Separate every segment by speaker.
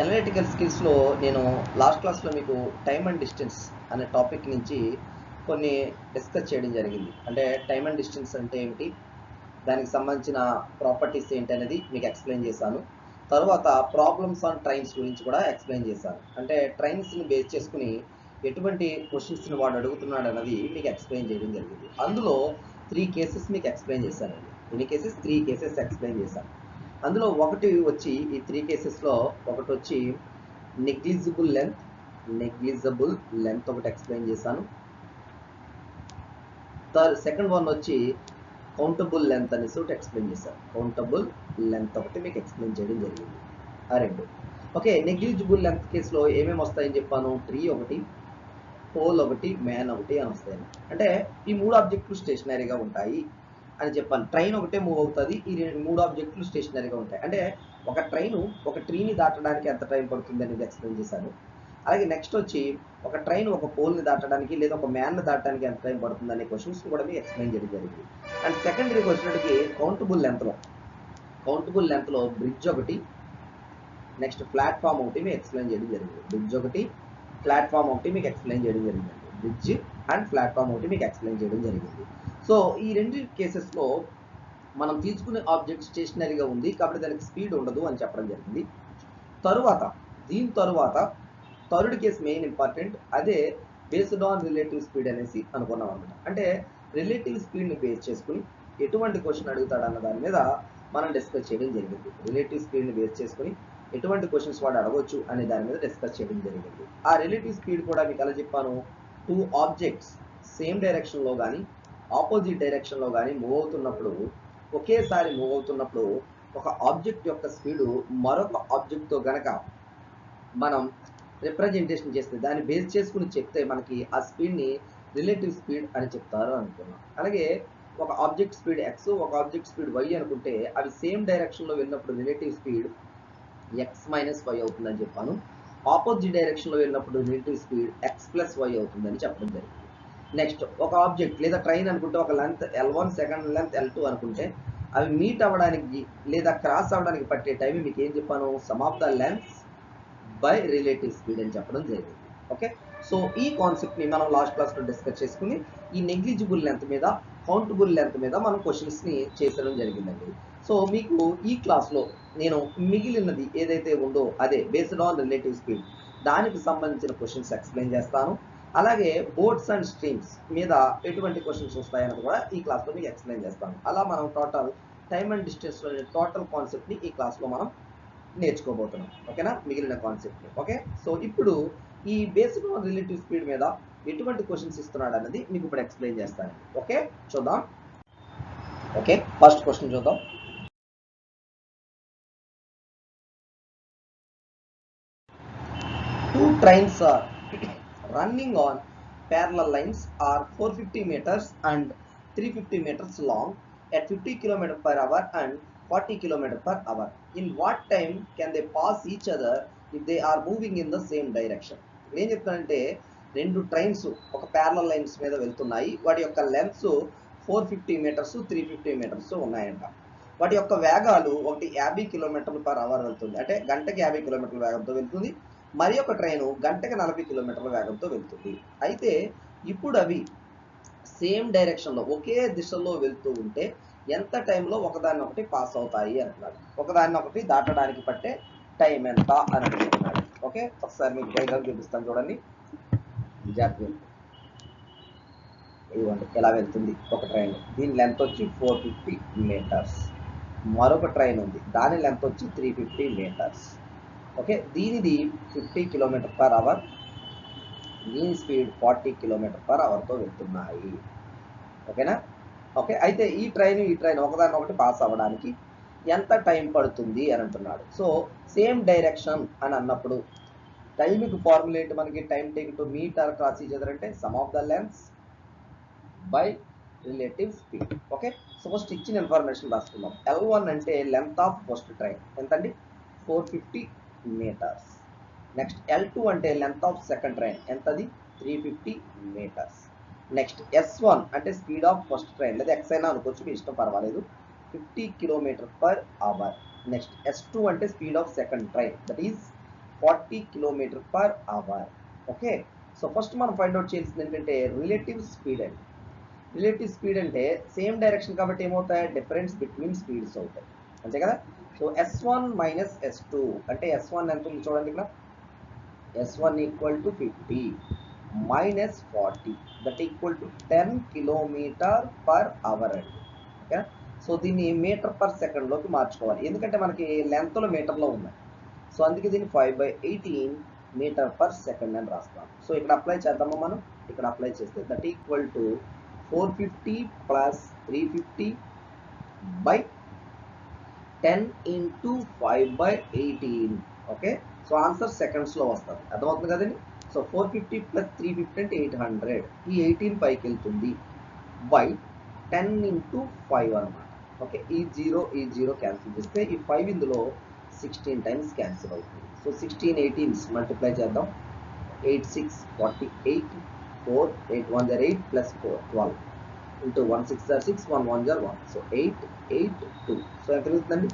Speaker 1: Analytical స్కిల్స్లో నేను last క్లాస్లో మీకు టైమ్ అండ్ డిస్టెన్స్ అనే టాపిక్ నుంచి కొన్ని డిస్కస్ చేయడం జరిగింది. అంటే టైమ్ అండ్ డిస్టెన్స్ అంటే ఏమిటి, దానికి సంబంధించిన ప్రాపర్టీస్ ఏంటి అనేది మీకు ఎక్స్ప్లెయిన్ చేశాను. తర్వాత ప్రాబ్లమ్స్ ఆన్ ట్రైన్స్ గురించి కూడా ఎక్స్ప్లెయిన్ చేశాను. అంటే ట్రైన్స్ని బేస్ చేసుకుని ఎటువంటి క్వశ్చన్స్ని వాడు అడుగుతున్నాడు అన్నది మీకు ఎక్స్ప్లెయిన్ చేయడం జరిగింది. అందులో 3 కేసెస్ మీకు ఎక్స్ప్లెయిన్ చేశానండి. ఎన్ని కేసెస్? 3 కేసెస్ ఎక్స్ప్లెయిన్ చేశాను. అందులో ఒకటి వచ్చి ఈ 3 కేసెస్లో ఒకటి వచ్చి నెగ్లిజిబుల్ లెంత్ ఒకటి ఎక్స్ప్లెయిన్ చేశాను. సెకండ్ వన్ వచ్చి కౌంటబుల్ లెంత్ అనేసి ఒకటి ఎక్స్ప్లెయిన్ చేశాను. కౌంటబుల్ లెంత్ ఒకటి మీకు ఎక్స్ప్లెయిన్ చేయడం జరిగింది. ఆ రెండు ఓకే. నెగ్లిజిబుల్ లెంత్ కేసులో ఏమేమి వస్తాయని చెప్పాను? ట్రీ ఒకటి, పోల్ ఒకటి, మ్యాన్ ఒకటి అని వస్తాయి. అంటే ఈ 3 ఆబ్జెక్టులు స్టేషనరీగా ఉంటాయి అని చెప్పాను. ట్రైన్ ఒకటే మూవ్ అవుతుంది, ఈ 3 ఆబ్జెక్టులు స్టేషనరీగా ఉంటాయి. అంటే ఒక ట్రైన్ ఒక ట్రీని దాటడానికి ఎంత టైం పడుతుంది అనేది ఎక్స్ప్లెయిన్ చేశాను. అలాగే నెక్స్ట్ వచ్చి ఒక ట్రైన్ ఒక పోల్ని దాటడానికి లేదా ఒక మ్యాన్ని దాటడానికి ఎంత టైం పడుతుంది అనే క్వశ్చన్స్ కూడా మీకు ఎక్స్ప్లెయిన్ చేయడం జరిగింది. అండ్ సెకండరీకి వచ్చినట్టుకి కౌంటబుల్ లెంత్లో బ్రిడ్జ్ ఒకటి, నెక్స్ట్ ప్లాట్ఫామ్ ఒకటి మీకు ఎక్స్ప్లెయిన్ చేయడం జరిగింది. బ్రిడ్జ్ ఒకటి, ప్లాట్ఫామ్ ఒకటి మీకు ఎక్స్ప్లెయిన్ చేయడం జరిగింది. బ్రిడ్జ్ అండ్ ప్లాట్ఫామ్ ఒకటి మీకు ఎక్స్ప్లెయిన్ చేయడం జరిగింది. సో ఈ రెండు కేసెస్లో మనం తీసుకునే ఆబ్జెక్ట్ స్టేషనరీగా ఉంది కాబట్టి దానికి స్పీడ్ ఉండదు అని చెప్పడం జరిగింది. దీని తరువాత థర్డ్ కేసు మెయిన్ ఇంపార్టెంట్, అదే బేస్డ్ ఆన్ రిలేటివ్ స్పీడ్ అనేసి అనుకున్నాం అనమాట. అంటే రిలేటివ్ స్పీడ్ని బేస్ చేసుకుని ఎటువంటి క్వశ్చన్ అడుగుతాడు అన్న దాని మీద మనం డిస్కస్ చేయడం జరిగింది. రిలేటివ్ స్పీడ్ని బేస్ చేసుకుని ఎటువంటి క్వశ్చన్స్ వాడు అడగవచ్చు అనే దాని మీద డిస్కస్ చేయడం జరిగింది. ఆ రిలేటివ్ స్పీడ్ కూడా మీకు ఎలా చెప్పాను, 2 ఆబ్జెక్ట్స్ సేమ్ డైరెక్షన్లో కానీ ఆపోజిట్ డైరెక్షన్లో కానీ మూవ్ అవుతున్నప్పుడు, ఒకేసారి మూవ్ అవుతున్నప్పుడు ఒక ఆబ్జెక్ట్ యొక్క స్పీడు మరొక ఆబ్జెక్ట్తో గనక మనం రిప్రజెంటేషన్ చేస్తే దాన్ని బేస్ చేసుకుని చెప్తే మనకి ఆ స్పీడ్ని రిలేటివ్ స్పీడ్ అని చెప్తారు అనుకున్నాం. అలాగే ఒక ఆబ్జెక్ట్ స్పీడ్ ఎక్స్, ఒక ఆబ్జెక్ట్ స్పీడ్ వై అనుకుంటే అవి సేమ్ డైరెక్షన్లో వెళ్ళినప్పుడు relative speed X minus Y అవుతుందని చెప్పాను. ఆపోజిట్ డైరెక్షన్లో వెళ్ళినప్పుడు relative speed X plus Y అవుతుందని చెప్పడం జరిగింది. నెక్స్ట్ ఒక ఆబ్జెక్ట్ లేదా ట్రైన్ అనుకుంటే ఒక length L1, second length L2 అనుకుంటే అవి మీట్ అవ్వడానికి లేదా క్రాస్ అవ్వడానికి పట్టే టైం మీకు ఏం చెప్పాను, some of the lengths by relative speed అని చెప్పడం జరిగింది. ఓకే. సో ఈ కాన్సెప్ట్ని మనం లాస్ట్ క్లాస్లో డిస్కస్ చేసుకుని ఈ నెగ్లిజిబుల్ లెంత్ మీద, కౌంటబుల్ లెంత్ మీద మనం క్వశ్చన్స్ని చేసడం జరిగిందండి. సో మీకు ఈ క్లాస్లో నేను మిగిలినది ఏదైతే ఉందో అదే బేస్డ్ ఆన్ రిలేటివ్ స్పీడ్ దానికి సంబంధించిన క్వశ్చన్స్ ఎక్స్ప్లెయిన్ చేస్తాను. అలాగే బోట్స్ అండ్ స్ట్రీమ్స్ మీద ఎటువంటి క్వశ్చన్స్ వస్తాయన్నది కూడా ఈ క్లాస్లో మీకు ఎక్స్ప్లెయిన్ చేస్తాను. అలా మనం టోటల్ టైమ్ అండ్ డిస్టెన్స్లో టోటల్ కాన్సెప్ట్ని ఈ క్లాస్లో మనం నేర్చుకోబోతున్నాం. ఓకేనా, మిగిలిన కాన్సెప్ట్. ఓకే. సో ఇప్పుడు ఈ బేస్డ్ ఆన్ రిలేటివ్ స్పీడ్ మీద ఎటువంటి క్వశ్చన్స్ ఇస్తున్నాడు అన్నది మీకు ఇప్పుడు ఎక్స్ప్లెయిన్ చేస్తాను. ఓకే, చూద్దాం. ఓకే, ఫస్ట్ క్వశ్చన్ చూద్దాం. Two trains are running on parallel lines are 450 meters and 350 meters long at 50 km per hour and 40 km per hour. In what time can they pass each other if they are moving in the same direction? ఏం చెప్తానంటే 2 trains ఒక parallel lines మీద వెళ్తున్నాయి. వాటి యొక్క lengths 450 metres 350 metres ఉన్నాయంట. వాటి యొక్క వేగాలు ఒకటి 50 కిలోమీటర్ల పర్ అవర్ వెళ్తుంది, అంటే గంటకి 50 కిలోమీటర్ల వేగంతో వెళ్తుంది. మరి ఒక ట్రైను గంటకి 40 కిలోమీటర్ల వేగంతో వెళ్తుంది. అయితే ఇప్పుడు అవి సేమ్ డైరెక్షన్లో ఒకే దిశలో వెళ్తూ ఉంటే ఎంత టైంలో ఒకదాన్ని ఒకటి పాస్ అవుతాయి అంటున్నాడు. ఒకదాన్ని ఒకటి దాటడానికి పట్టే టైం ఎంత అని అడుగుతున్నాడు. ఓకే, ఒకసారి మీకు డైగ్రామ్ చూపిస్తాను చూడండి. జాగ్రత్త. ఇదిగోండి ఎలా వెళ్తుంది ఒక ట్రైన్. దీని లెంత్ వచ్చి 450 మీటర్స్. మరొక ట్రైన్ ఉంది, దాని లెంత్ వచ్చి 350 మీటర్స్. ఓకే, దీనిది 50 కిలోమీటర్ పర్ అవర్, దీని స్పీడ్ 40 కిలోమీటర్ పర్ అవర్తో వెళ్తున్నాయి. ఓకేనా. ఓకే, అయితే ఈ ట్రైన్ ఒకదాన్ని ఒకటి పాస్ అవ్వడానికి ఎంత టైం పడుతుంది అని అంటున్నాడు. సో సేమ్ డైరెక్షన్ అని అన్నప్పుడు టైంకి ఫార్ములేట్ మనకి time take to meet or cross each other అంటే sum of the lengths by relative speed. Okay, so first ఇచ్చిన ఇన్ఫర్మేషన్ రాసుకుందాం. L1 అంటే లెంత్ ఆఫ్ ఫస్ట్ ట్రైన్ ఎంతండి, 450 మీటర్స్. నెక్స్ట్ L2 అంటే లెంత్ ఆఫ్ సెకండ్ ట్రైన్ ఎంతది, 350 metres. Next S1 అంటే speed of first train, లేదా X అయినా అనుకోవచ్చు, మీ ఇష్టం, పర్వాలేదు, 50 kilometre per hour. Next S2 అంటే speed of second train, that is 40 km/h. Okay, so first మనం ఫైండ్ అవుట్ చేయాల్సింది ఏంటంటే రిలేటివ్ స్పీడ్ అండి. రిలేటివ్ స్పీడ్ అంటే సేమ్ డైరెక్షన్ కాబట్టి ఏమవుతాయి, డిఫరెన్స్ బిట్వీన్ స్పీడ్స్ అవుతాయి, అంతే కదా. సో S1 మైనస్ S2 అంటే S1 ఎంత ఉంది చూడండి ఇక్కడ, S1 equal to 50 minus 40 that equal to 10 km/h అండి. ఓకే, సో దీన్ని మీటర్ పర్ సెకండ్లోకి మార్చుకోవాలి, ఎందుకంటే మనకి లెంత్లో మీటర్లో ఉన్నాయి. సో అందుకే దీన్ని 5/18 మీటర్ పర్ సెకండ్ అని రాస్తాం. సో ఇక్కడ అప్లై చేద్దామా మనం, ఇక్కడ అప్లై చేస్తే that equal to 450 plus 350 by 10 into 5/18. Okay, so answer సెకండ్స్లో వస్తుంది, అర్థమవుతుంది కదండి. సో 450 ప్లస్ 350 అంటే 800, ఈ 18 పైకి వెళ్తుంది బై 10 ఇంటూ 5 అనమాట. ఓకే, ఈ జీరో క్యాన్సిల్ చేస్తే ఈ 5 ఇందులో 16 టైమ్స్ క్యాన్సిల్ అవుతుంది. సో 16 18 మల్టిప్లై చేద్దాం, 8 6 48 4 8 1 8 ప్లస్ 4 12 ఇంటూ 1 6 6 1 1 1. సో 8 8 2. సో ఎంత అవుతుందండి,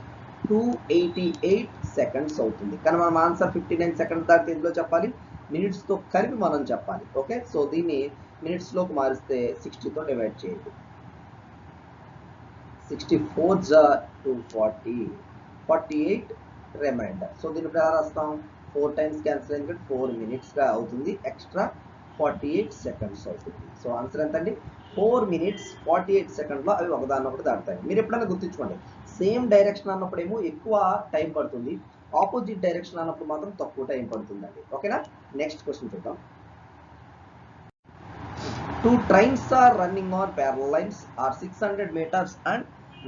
Speaker 1: 288 సెకండ్స్ అవుతుంది. కానీ మనం ఆన్సర్ 59 సెకండ్స్ దాటి ఇందులో చెప్పాలి, మినిట్స్తో కలిపి మనం చెప్పాలి. ఓకే, సో దీన్ని మినిట్స్లోకి మారిస్తే 60తో డివైడ్ చేయండి, 64 240 48 రిమైండర్. సో దీన్ని ఇప్పుడు ఎలా రాస్తాం, 4 టైమ్స్ క్యాన్సిల్ అయింది, 4 మినిట్స్గా అవుతుంది, ఎక్స్ట్రా 48 సెకండ్స్ అవుతుంది. సో ఆన్సర్ ఎంత అండి, 4 మినిట్స్ 48 సెకండ్లో అవి ఒకదాన్నొకటి దాటుతాయి. మీరు ఎప్పుడైనా గుర్తుంచుకోండి, సేమ్ డైరెక్షన్ అన్నప్పుడేమో ఎక్కువ టైం పడుతుంది, ఆపోజిట్ డైరెక్షన్ అన్నప్పుడు మాత్రం తక్కువ టైం పడుతుందండి. ఓకేనా, నెక్స్ట్ క్వశ్చన్ చూద్దాం. 2 trains are running on parallel lines are 600 meters and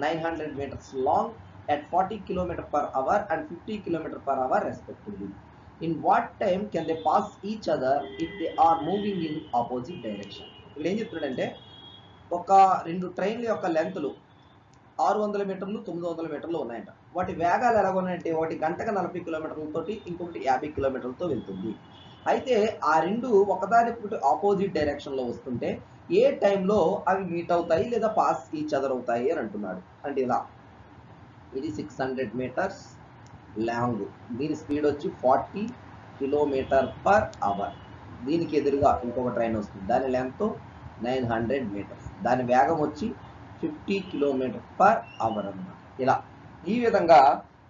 Speaker 1: 900 meters long at 40 km/h and 50 km/h respectively. In what time can they pass each other if they are moving in opposite direction? ఇక్కడ ఏం చెప్తున్నాడంటే ఒక 2 ట్రైన్ల యొక్క లెంత్లు 600 మీటర్లు 900 మీటర్లు ఉన్నాయంట. వాటి వేగాలు ఎలాగ ఉన్నాయంటే ఒకటి గంటకు 40 కిలోమీటర్లతోటి, ఇంకొకటి 50 కిలోమీటర్లతో వెళ్తుంది. అయితే ఆ రెండు ఒకదానికొకటి ఆపోజిట్ డైరెక్షన్లో వస్తుంటే ఏ టైంలో అవి మీట్ అవుతాయి లేదా పాస్ ఈచ్ అదర్ అవుతాయి అని అంటున్నాడు. అంటే ఇలా, ఇది 600 మీటర్స్ లాంగ్, దీని స్పీడ్ వచ్చి 40 km/h. దీనికి ఎదురుగా ఇంకొక ట్రైన్ వస్తుంది, దాని లెంత్ 900 మీటర్స్, దాని వేగం వచ్చి 50 km/h అన్నమాట. ఇలా ఈ విధంగా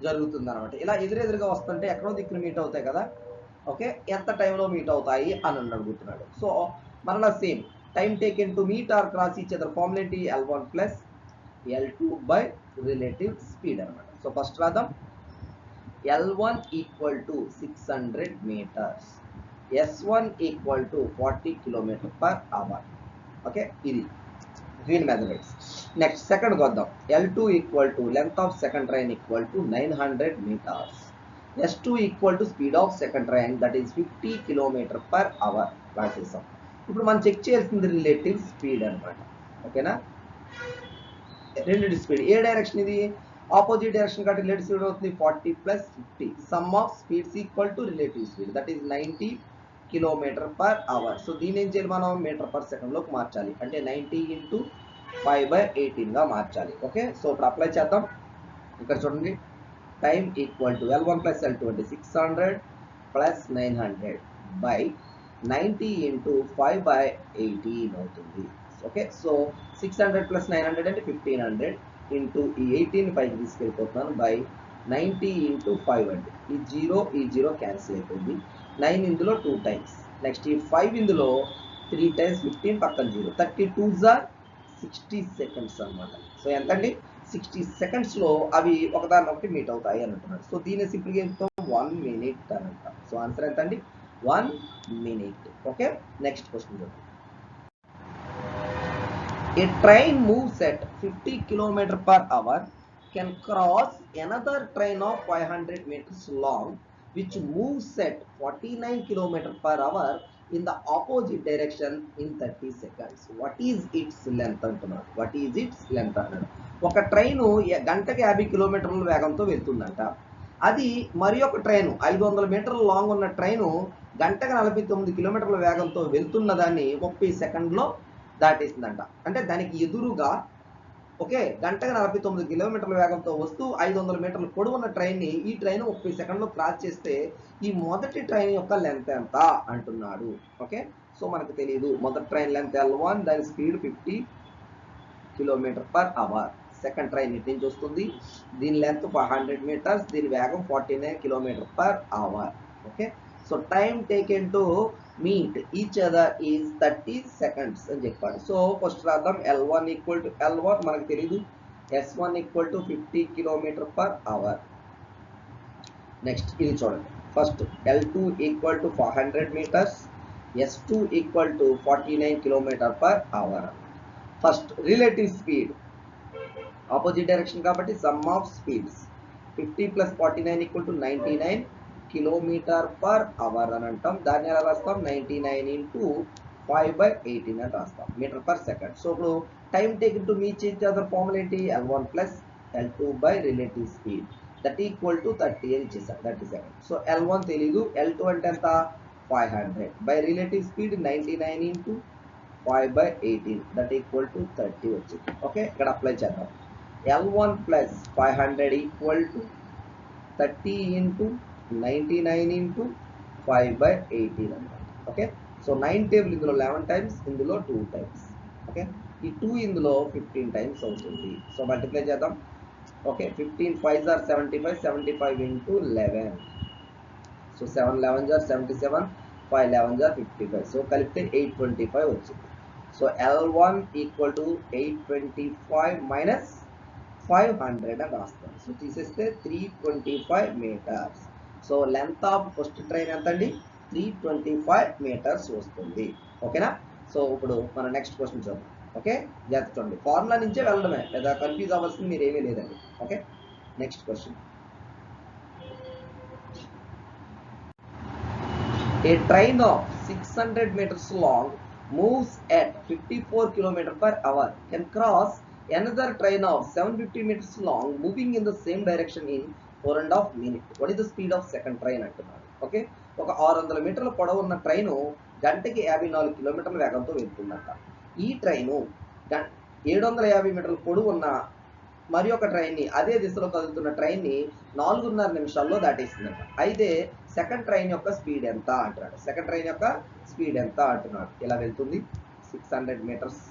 Speaker 1: జరుగుతుంది అనమాట. ఇలా ఎదురెదురుగా వస్తుంటే ఎక్కడో దిక్కున మీట్ అవుతాయి కదా. ఓకే, ఎంత టైంలో మీట్ అవుతాయి అని అడుగుతున్నాడు. సో మరలా same time taken to meet or cross each other formula ఏంటి, L1 plus L2 by relative speed అనమాట. సో ఫస్ట్ రాద్దాం, L1 equal to 600 meters, S1 equal to 40 km/h. Okay, ఇది గ్రీన్ మ్యాథమెటిక్స్. నెక్స్ట్ సెకండ్కి వద్దాం, L2 equal to length of second train equal to 900 meters, S2 equal to speed of second train that is 50 km/h రాసేసాం. ఇప్పుడు మనం check చేయాల్సింది relative speed అనమాట. ఓకేనా, relative speed ఏ direction, ఇది ఆపోజిట్ డైరెక్షన్ కాబట్టి రిలేటివ్ స్పీడ్ అవుతుంది 40 plus 50. Some of speeds equal to relative speed that is 90 km/h. So దీని ఏం చేయాలి, మనం మీటర్ పర్ సెకండ్లోకి మార్చాలి, అంటే 90 ఇంటూ 5/18గా మార్చాలి. ఓకే, సో ఇప్పుడు అప్లై చేద్దాం. ఇక్కడ చూడండి, time equal to L1 plus L2 అంటే 600 ప్లస్ 900 బై 90 ఇంటూ 5/18 అవుతుంది. ఓకే, సో 600 ప్లస్ 900 అంటే 1500 ఇంటూ ఈ 18 పైకి తీసుకెళ్ళిపోతున్నాను బై 90 ఇంటూ 5 అండి. ఈ జీరో క్యాన్సిల్ అయిపోయింది, 9 ఇందులో 2 టైమ్స్, నెక్స్ట్ ఈ 5 ఇందులో 3 టైమ్స్, 15 పక్కన 0, 32 60 సెకండ్స్ అనమాట. సో ఎంతండి, 60 సెకండ్స్లో అవి ఒకదాన్నొకటి మీట్ అవుతాయి అని అంటున్నాడు. సో దీన్ని సింపుల్గా చెప్తాం 1 మినిట్ అని అంటాం. సో ఆన్సర్ ఎంత అండి, 1 మినిట్. ఓకే, నెక్స్ట్ క్వశ్చన్ చూద్దాం. A train moves at 50 km/h can cross another train of 500 meters long which moves at 49 km/h in the opposite direction in 30 seconds. What is its length అంటున్నాడు. What is its length అన్నాడు. ఒక train గంటకి 50 కిలోమీటర్ల వేగంతో వెళ్తుందంట. అది మరి ఒక train 500 మీటర్ల లాంగ్ ఉన్న ట్రైను గంటకి 49 కిలోమీటర్ల వేగంతో వెళ్తున్న దాన్ని 30 సెకండ్లో దాటేసిందంట. అంటే దానికి ఎదురుగా ఓకే, గంటకు 49 కిలోమీటర్ల వేగంతో వస్తూ 500 మీటర్ల పొడవున్న ట్రైన్ని ఈ ట్రైన్ 30 సెకండ్లో క్రాస్ చేస్తే ఈ మొదటి ట్రైన్ యొక్క లెంత్ ఎంత అంటున్నాడు. ఓకే, సో మనకు తెలియదు. మొదటి ట్రైన్ లెంత్ L1, దాని స్పీడ్ 50 km/h. సెకండ్ ట్రైన్ ఇటు నుంచి వస్తుంది, దీని లెంత్ 500 మీటర్స్, దీని వేగం 49 km/h. Okay, so time taken to meet each other is 30 seconds అని చెప్పాడు. సో ఫస్ట్ రాద్దాం. L1 ఈక్వల్ టు L1 మనకు తెలియదు, S1 equal to 50 km/h. Next ఇది చూడండి, first L2 equal to 400 meters, S2 equal to 49 km/h. First relative speed opposite direction కాబట్టి sum of speeds 50 + 49 = 99 km/h అని అంటాం. దాన్ని ఎలా రాస్తాం? 99 × 5/18 అని రాస్తాం, మీటర్ పర్ సెకండ్. సో ఇప్పుడు time taken to meet each other formula ఏంటి? L1 + L2 by relative speed that equal to 30 అని ఇచ్చేసాం, 30 సెకండ్. సో L1 తెలీదు, L2 అంటే ఎంత? 500 by relative speed 99 × 5/18 that equal to 30 వచ్చింది. ఓకే, ఇక్కడ అప్లై చేద్దాం. L1 + 500 ఈక్వల్ టు 30 × 99 × 5/18 అన్నమాట. ఓకే, సో 9 టేబుల్ ఇందులో 11 టైమ్స్, ఇందులో 2 టైమ్స్. ఓకే, ఈ 2 ఇందులో 15 టైమ్స్ అవుతుంది. సో మల్టిప్లై చేద్దాం. Okay, 15 5s are 75, 75 × 11. So 7 11s are 77, 5 11s are 55. So కలిపితే 825 వచ్చింది. So L1 equal to 825 minus 500 అని రాస్తాం. సో తీసేస్తే 325 meters. So length of first train ఎంత అండి? 325 మీటర్స్ వస్తుంది. ఓకేనా? సో ఇప్పుడు మన నెక్స్ట్ క్వశ్చన్ చూద్దాం. ఓకే, జాగ్రత్త చూడండి, ఫార్ములా నుంచే వెళ్ళడమే, లేదా కన్ఫ్యూజ్ అవ్వాల్సింది మీరు ఏమీ లేదండి. Okay, next question. A train of 600 meters long moves at 54 km/h can cross another train of 750 meters long moving in the same direction in 4.5 minutes. What is the speed of second train అంటున్నారు. Okay, ఒక 600 మీటర్ల పొడవు ఉన్న train గంటకి 54 కిలోమీటర్ల వేగంతో వెళ్తుందంట. ఈ train 750 మీటర్ల పొడవు ఉన్న మరి ఒక ట్రైన్ని, అదే దిశలో కదులుతున్న ట్రైన్ని 4.5 నిమిషాల్లో దాటేస్తుందంట. అయితే సెకండ్ ట్రైన్ యొక్క స్పీడ్ ఎంత అంటున్నాడు. సెకండ్ ట్రైన్ యొక్క స్పీడ్ ఎంత అంటున్నాడు. ఇలా వెళ్తుంది, 600 మీటర్స్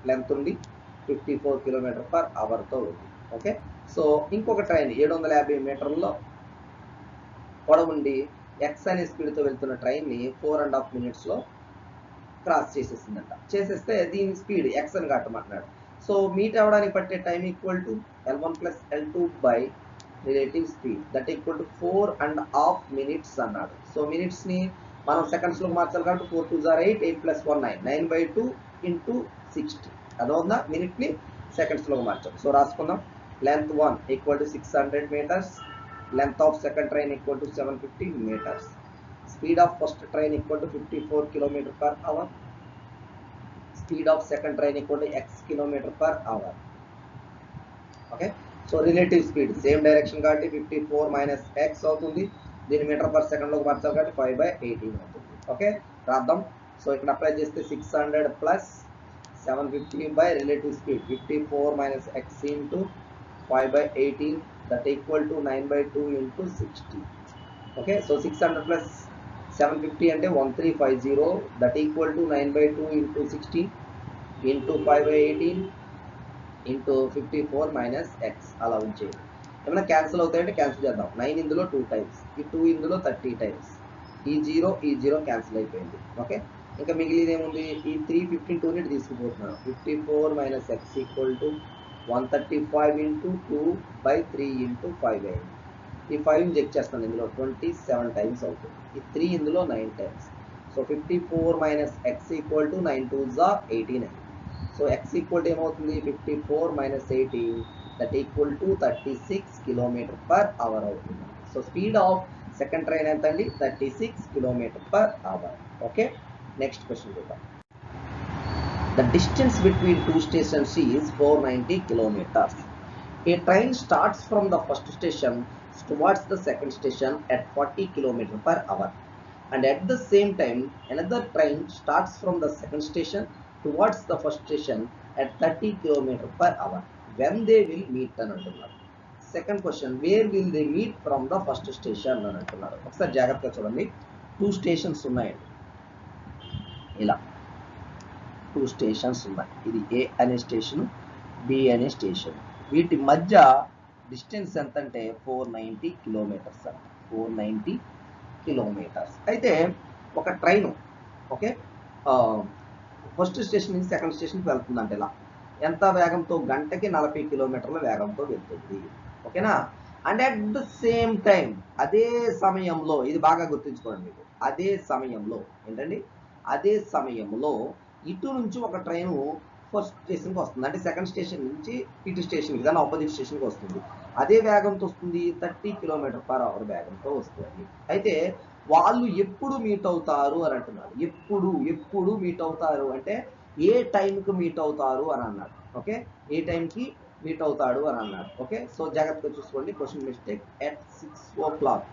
Speaker 1: లెంత్ ఉంది, 54 km/hతో ఉంది. ఓకే, సో ఇంకొక ట్రైన్ 750 మీటర్లలో పొడవుండి ఎక్స్ అనే స్పీడ్తో వెళ్తున్న ట్రైన్ని 4.5 మినిట్స్లో క్రాస్ చేసేసిందంట. చేసేస్తే దీని స్పీడ్ ఎక్స్ అని కట్టమంటున్నాడు. సో మీట్ అవ్వడానికి పట్టే time equal to L1 + L2 by relative speed that equal to 4.5 minutes అన్నాడు. సో మినిట్స్ని మనం సెకండ్స్లోకి మార్చాలి కాబట్టి 4 2s are 8, 8 + 1 9, 9/2 × 60. అదవుందా? మినిట్ని సెకండ్స్లోకి మార్చాలి. సో రాసుకుందాం. Length 1 equal to 600 metres, length of second train equal to 750 metres, speed of first train equal to 54 km/h, speed of second train equal to x km/h. Okay, so relative speed same direction కాబట్టి 54 minus x అవుతుంది. దీని metre per సెకండ్లోకి మార్చాలి కాబట్టి 5/18 అవుతుంది. Okay, రాద్దాం. So ఇక్కడ apply చేస్తే 600 + 750 by relative speed 54 minus x × 5/18 that equal to 9/2 × 60. Okay, so 600 + 750 అంటే 1350 that equal to 9/2 × 60 × 5/18 × 54 minus x. అలా ఉంచేది. ఏమైనా క్యాన్సిల్ అవుతాయంటే క్యాన్సిల్ చేద్దాం. 9 ఇందులో 2 టైమ్స్, ఈ 2 ఇందులో 30 టైమ్స్, ఈ 0 క్యాన్సిల్ అయిపోయింది. ఓకే, ఇంకా మిగిలిది ఏముంది? ఈ 352ని తీసుకుపోతున్నాను. 54 మైనస్ x ఈక్వల్ టు 135 × 2/3 × 5 అయింది. ఈ 5 చెక్ చేస్తాను, ఇందులో 27 టైమ్స్ అవుతుంది. ఈ 3 ఇందులో 9 times. So 54 minus x equal to 9 2s are 18 అయింది. సో x ఈక్వల్ టు ఏమవుతుంది? 54 minus 18 that equal to 36 km/h అవుతుంది. So speed of second train ఎంత అండి? 36 km/h. ఓకే, నెక్స్ట్ క్వశ్చన్ చూద్దాం. The distance between two stations is 490 kilometers. A train starts from the first station towards the second station at 40 km/h, and at the same time another train starts from the second station towards the first station at 30 km/h. When they will meet అని అంటున్నారు. Second question where will they meet from the first station అని అంటున్నారు. ఒకసారి జాగ్రత్తగా చూడండి. 2 stations ఉన్నాయండి. ఇలా 2 stations ఉన్నాయి. ఇది ఏ అనే స్టేషన్, బి అనే స్టేషన్. వీటి మధ్య డిస్టెన్స్ ఎంత అంటే 490 కిలోమీటర్స్ అంట. 490 కిలోమీటర్స్. అయితే ఒక ట్రైన్ ఓకే ఫస్ట్ స్టేషన్ నుంచి సెకండ్ స్టేషన్కి వెళ్తుందంటే ఇలా ఎంత వేగంతో, గంటకి 40 కిలోమీటర్ల వేగంతో వెళ్తుంది. ఓకేనా? And at the same time, అదే సమయంలో, ఇది బాగా గుర్తుంచుకోండి మీకు, అదే సమయంలో ఏంటండి, అదే సమయంలో ఇటు నుంచి ఒక ట్రైన్ ఫస్ట్ స్టేషన్కి వస్తుంది. అంటే సెకండ్ స్టేషన్ నుంచి ఇటు స్టేషన్కి, దాని ఆపోజిట్ స్టేషన్కి వస్తుంది. అదే వేగంతో వస్తుంది, 30 km/h వేగంతో వస్తుంది. అయితే వాళ్ళు ఎప్పుడు మీట్ అవుతారు అని అంటున్నారు. ఎప్పుడు మీట్ అవుతారు అంటే ఏ టైంకి మీట్ అవుతారు అని అన్నాడు. ఓకే, ఏ టైంకి మీట్ అవుతాడు అని అన్నాడు. ఓకే, సో జాగ్రత్తగా చూసుకోండి. Question mistake. at 6 o'clock,